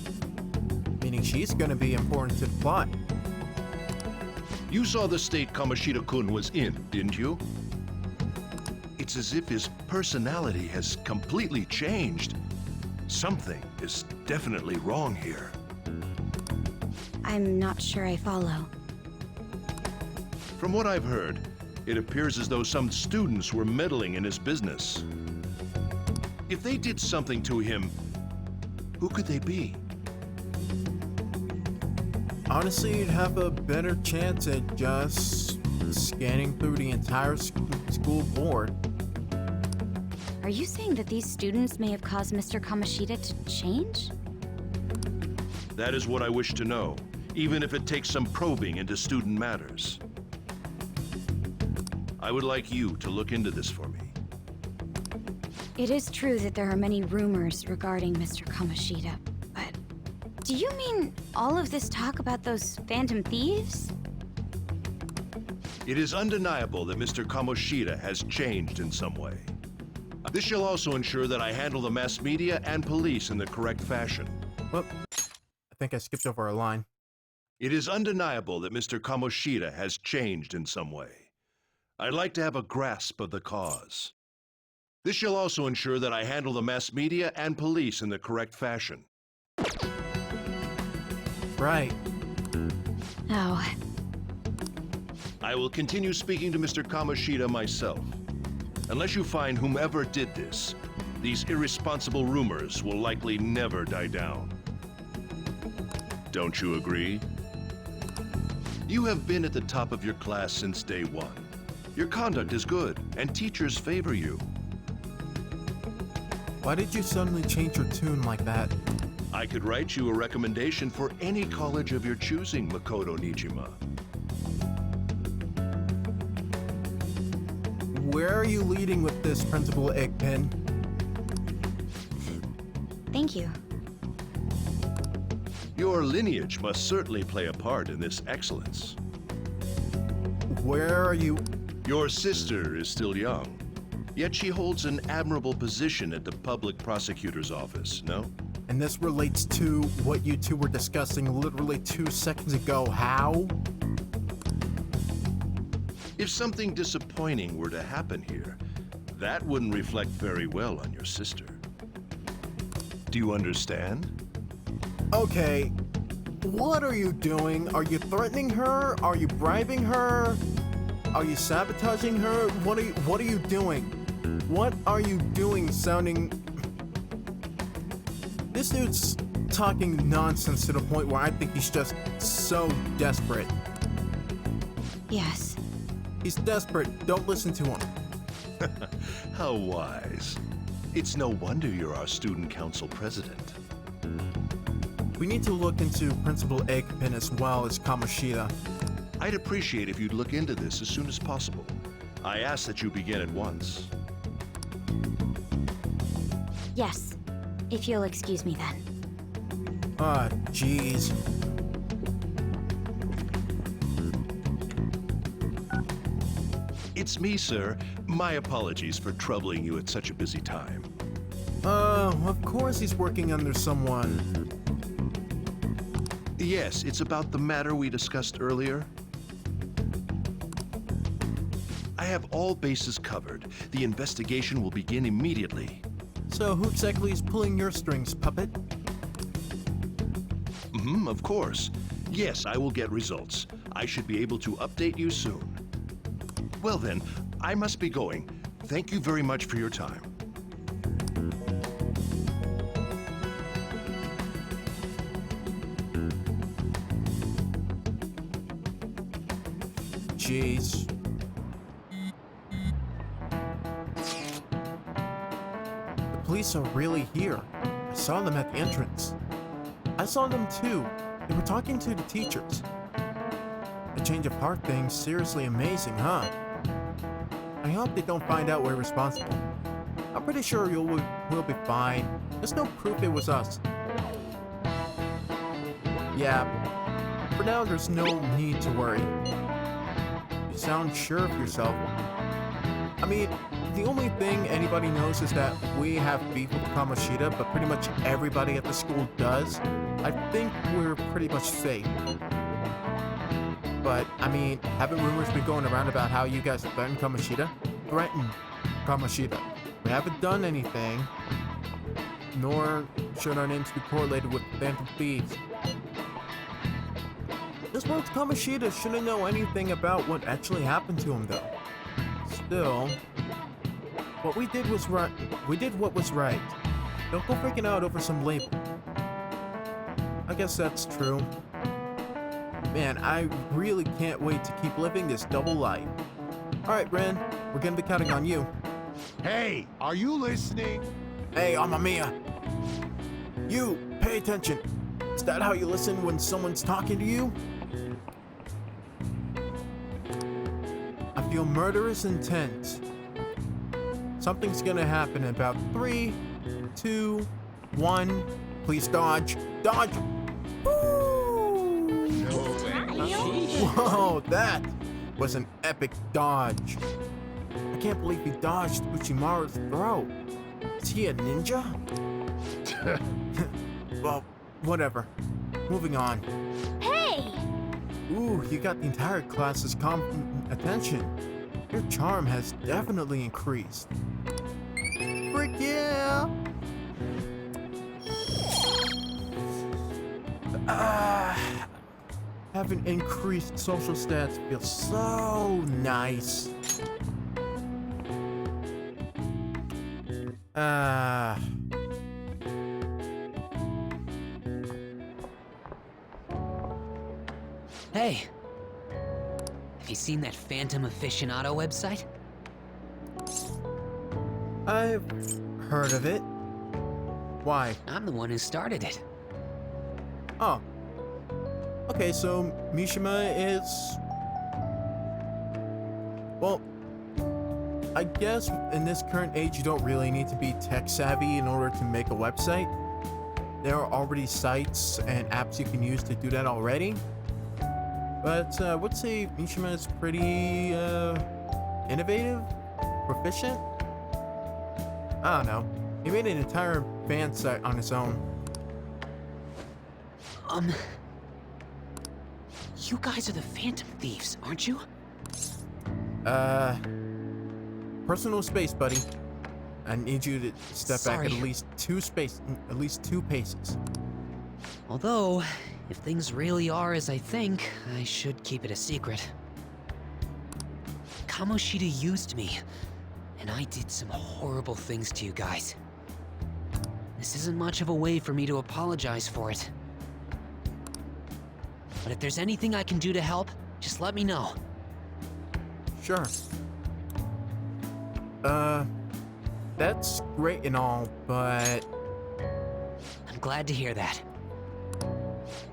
meaning she's gonna be important to the plot. You saw the state Kamoshida-kun was in, didn't you? It's as if his personality has completely changed. Something is definitely wrong here. I'm not sure I follow. From what I've heard, it appears as though some students were meddling in his business. If they did something to him, who could they be? Honestly, you'd have a better chance at just scanning through the entire school board. Are you saying that these students may have caused Mr. Kamoshida to change? That is what I wish to know, even if it takes some probing into student matters. I would like you to look into this for me. It is true that there are many rumors regarding Mr. Kamoshida, but do you mean all of this talk about those Phantom Thieves? It is undeniable that Mr. Kamoshida has changed in some way. This shall also ensure that I handle the mass media and police in the correct fashion. Well, I think I skipped over a line. It is undeniable that Mr. Kamoshida has changed in some way. I'd like to have a grasp of the cause. This shall also ensure that I handle the mass media and police in the correct fashion. Right. Oh, I will continue speaking to Mr. Kamoshida myself. Unless you find whomever did this, these irresponsible rumors will likely never die down. Don't you agree? You have been at the top of your class since day one. Your conduct is good, and teachers favor you. Why did you suddenly change your tune like that? I could write you a recommendation for any college of your choosing, Makoto Nijima. Where are you leading with this, Principal Eggpin? Thank you. Your lineage must certainly play a part in this excellence. Where are you? Your sister is still young, yet she holds an admirable position at the public prosecutor's office, no? And this relates to what you two were discussing literally 2 seconds ago. How? If something disappointing were to happen here, that wouldn't reflect very well on your sister. Do you understand? Okay, what are you doing? Are you threatening her? Are you bribing her? Are you sabotaging her? What are you doing? What are you doing sounding... This dude's talking nonsense to the point where I think he's just so desperate. Yes. He's desperate. Don't listen to him. How wise. It's no wonder you're our student council president. We need to look into Principal Eggpin as well as Kamoshida. I'd appreciate if you'd look into this as soon as possible. I ask that you begin at once. Yes. If you'll excuse me then. Ah, jeez. It's me, sir. My apologies for troubling you at such a busy time. Of course he's working under someone. Yes, it's about the matter we discussed earlier. I have all bases covered. The investigation will begin immediately. So who exactly is pulling your strings, puppet? Of course. Yes, I will get results. I should be able to update you soon. Well then, I must be going. Thank you very much for your time. Jeez. The police are really here. I saw them at the entrance. I saw them too. They were talking to the teachers. The change of heart thing's seriously amazing, huh? I hope they don't find out we're responsible. I'm pretty sure we'll be fine. There's no proof it was us. Yeah, for now there's no need to worry. You sound sure of yourself. I mean, the only thing anybody knows is that we have beef with Kamoshida, but pretty much everybody at the school does. I think we're pretty much safe. But, I mean, haven't rumors been going around about how you guys threatened Kamoshida? Threatened Kamoshida. We haven't done anything, nor should our names be correlated with phantom thieves. This world's Kamoshida shouldn't know anything about what actually happened to him, though. Still, what we did was right. We did what was right. Don't go freaking out over some label. I guess that's true. Man, I really can't wait to keep living this double life. Alright, Ren, we're gonna be counting on you. Hey, are you listening? Hey, Mamma Mia. You, pay attention. Is that how you listen when someone's talking to you? I feel murderous intent. Something's gonna happen in about 3, 2, 1. Please dodge. Dodge! Whoa, that was an epic dodge. I can't believe he dodged Uchimaru's throw. Is he a ninja? Well, whatever. Moving on. Hey! Ooh, you got the entire class's attention. Your charm has definitely increased. Frick yeah! Having increased social stats feels so nice. Hey! Have you seen that Phantom Aficionado website? I've heard of it. Why? I'm the one who started it. Oh. Okay, so Mishima is... Well, I guess in this current age you don't really need to be tech savvy in order to make a website. There are already sites and apps you can use to do that already. But I would say Mishima is pretty innovative, proficient. I don't know. He made an entire fan site on his own. You guys are the Phantom Thieves, aren't you? Personal space, buddy. I need you to step back at least two paces. Although, if things really are as I think, I should keep it a secret. Kamoshida used me, and I did some horrible things to you guys. This isn't much of a way for me to apologize for it. But if there's anything I can do to help, just let me know. Sure. That's great and all, but... I'm glad to hear that.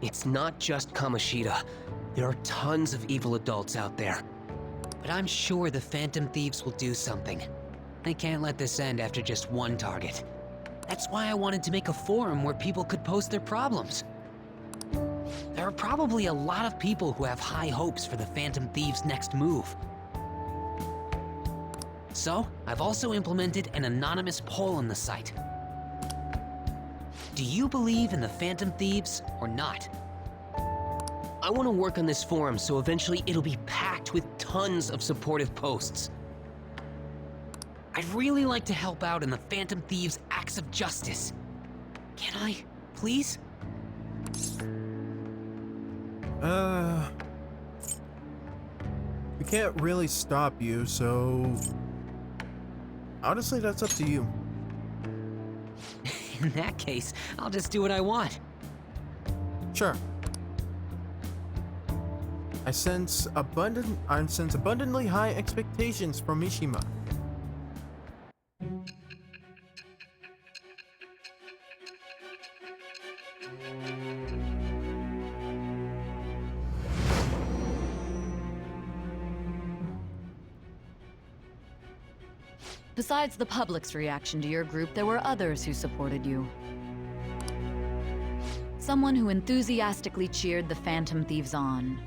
It's not just Kamoshida. There are tons of evil adults out there. But I'm sure the Phantom Thieves will do something. They can't let this end after just one target. That's why I wanted to make a forum where people could post their problems. There are probably a lot of people who have high hopes for the Phantom Thieves' next move. So, I've also implemented an anonymous poll on the site. Do you believe in the Phantom Thieves or not? I want to work on this forum so eventually it'll be packed with tons of supportive posts. I'd really like to help out in the Phantom Thieves' acts of justice. Can I, please? We can't really stop you, so... Honestly, that's up to you. In that case, I'll just do what I want. Sure. I sense abundantly high expectations from Mishima. Besides the public's reaction to your group, there were others who supported you. Someone who enthusiastically cheered the Phantom Thieves on.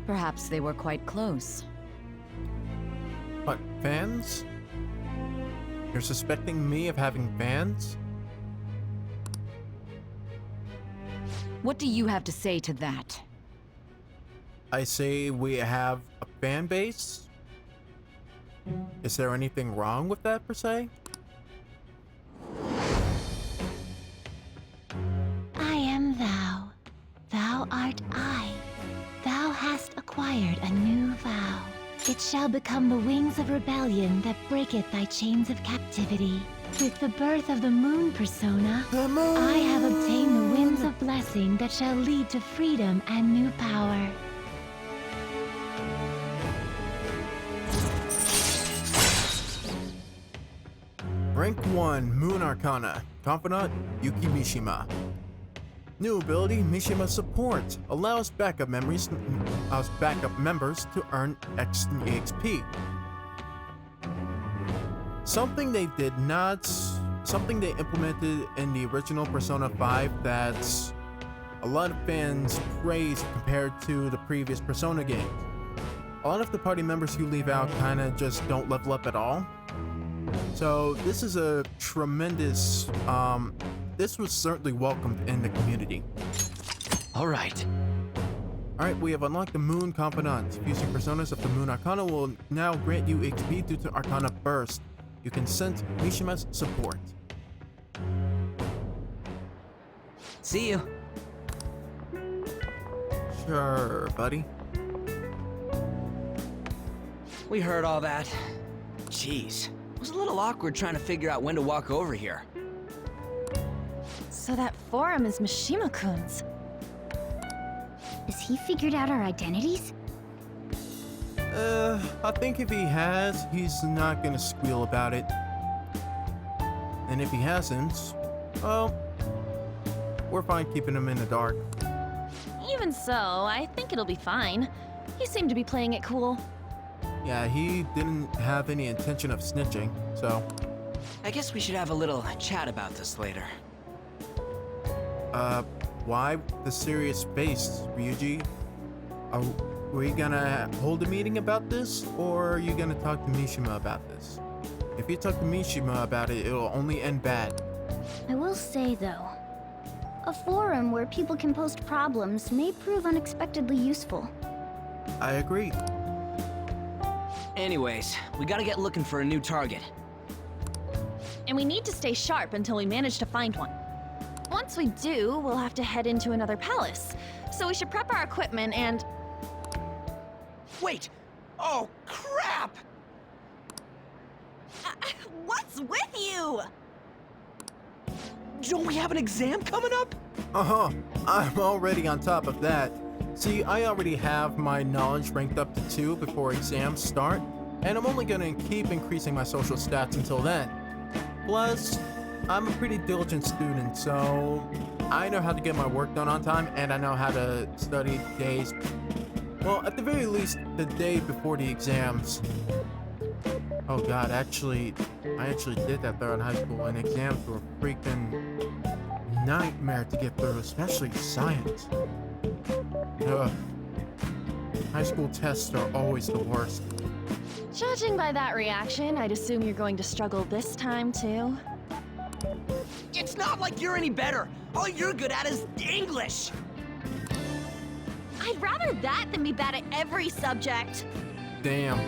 Perhaps they were quite close. What, fans? You're suspecting me of having fans? What do you have to say to that? I say we have a fan base? Is there anything wrong with that, per se? I am thou. Thou art I. Thou hast acquired a new vow. It shall become the wings of rebellion that breaketh thy chains of captivity. With the birth of the moon persona, I have obtained the winds of blessing that shall lead to freedom and new power. Rank 1, Moon Arcana. Confidant, Yuki Mishima. New ability, Mishima Support. Allows backup members to earn EXP. Something they implemented in the original Persona 5 that a lot of fans praised compared to the previous Persona games. a lot of the party members who leave out kind of just don't level up at all. So this is a tremendous, this was certainly welcomed in the community. Alright. Alright, we have unlocked the Moon Confidant. Fusing personas of the Moon Arcana will now grant you XP due to Arcana Burst. You can sense Mishima's support. See you. Sure, buddy. We heard all that. Jeez. It was a little awkward trying to figure out when to walk over here. So that forum is Mishima-kun's. Has he figured out our identities? I think if he has, he's not gonna squeal about it. And if he hasn't, well, we're fine keeping him in the dark. Even so, I think it'll be fine. He seemed to be playing it cool. Yeah, he didn't have any intention of snitching, so... I guess we should have a little chat about this later. Why the serious face, Ryuji? Are we gonna hold a meeting about this, or are you gonna talk to Mishima about this? If you talk to Mishima about it, it'll only end bad. I will say, though, a forum where people can post problems may prove unexpectedly useful. I agree. Anyways, we gotta get looking for a new target. And we need to stay sharp until we manage to find one. Once we do, we'll have to head into another palace. So we should prep our equipment and... Wait! Oh, crap! What's with you? Don't we have an exam coming up? Uh-huh. I'm already on top of that. See, I already have my knowledge ranked up to 2 before exams start, and I'm only gonna keep increasing my social stats until then. Plus, I'm a pretty diligent student, so I know how to get my work done on time, and I know how to study days, well, at the very least, the day before the exams. Oh god, I actually did that there in high school, and exams were a freaking nightmare to get through, especially science. Ugh. High school tests are always the worst. Judging by that reaction, I'd assume you're going to struggle this time, too. It's not like you're any better. All you're good at is English. I'd rather that than be bad at every subject. Damn.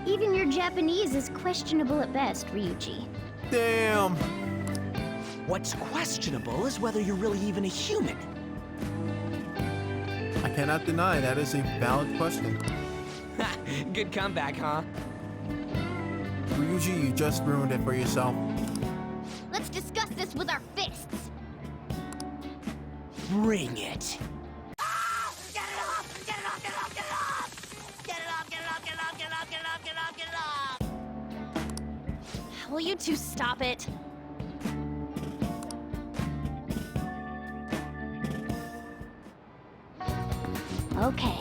Even your Japanese is questionable at best, Ryuji. Damn. What's questionable is whether you're really even a human. I cannot deny that is a valid question. Good comeback, huh? Ryuji, you just ruined it for yourself. Let's discuss this with our fists. Bring it. Will you two stop it? Okay.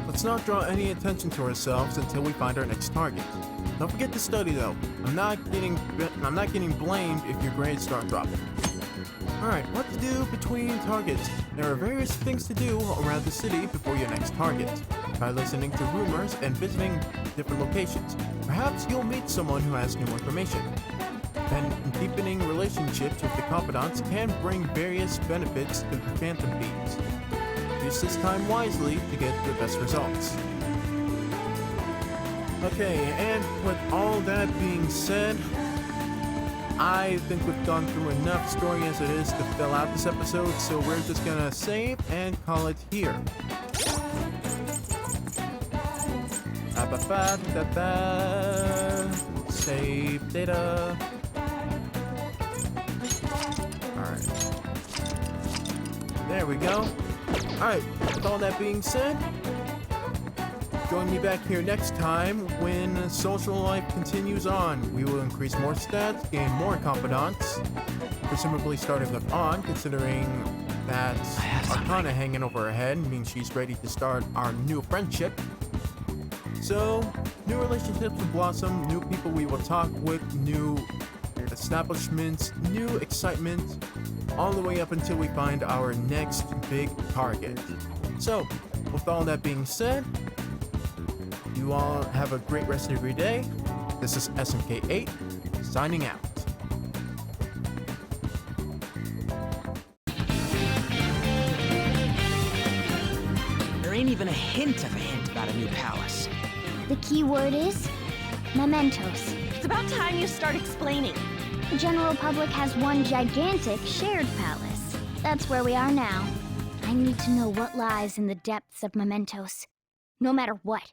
Let's not draw any attention to ourselves until we find our next target. Don't forget to study though. I'm not getting blamed if your grades start dropping. Alright, what to do between targets? There are various things to do around the city before your next target. Try listening to rumors and visiting different locations. Perhaps you'll meet someone who has new information. And deepening relationships with the confidants can bring various benefits to the Phantom Thieves. Use this time wisely to get the best results. Okay, and with all that being said, I think we've gone through enough story as it is to fill out this episode, so we're just gonna save and call it here. Save data. Alright. There we go. Alright, with all that being said, join me back here next time when social life continues on. We will increase more stats, gain more confidants, presumably starting with On, considering that Arcana hanging over her head means she's ready to start our new friendship. So, new relationships will blossom, new people we will talk with, new establishments, new excitement, all the way up until we find our next big target. So, with all that being said, you all have a great rest of your day. This is SMK8, signing out. There ain't even a hint of a hint about a new palace. The key word is mementos. It's about time you start explaining. The general public has one gigantic shared palace. That's where we are now. I need to know what lies in the depths of mementos. No matter what.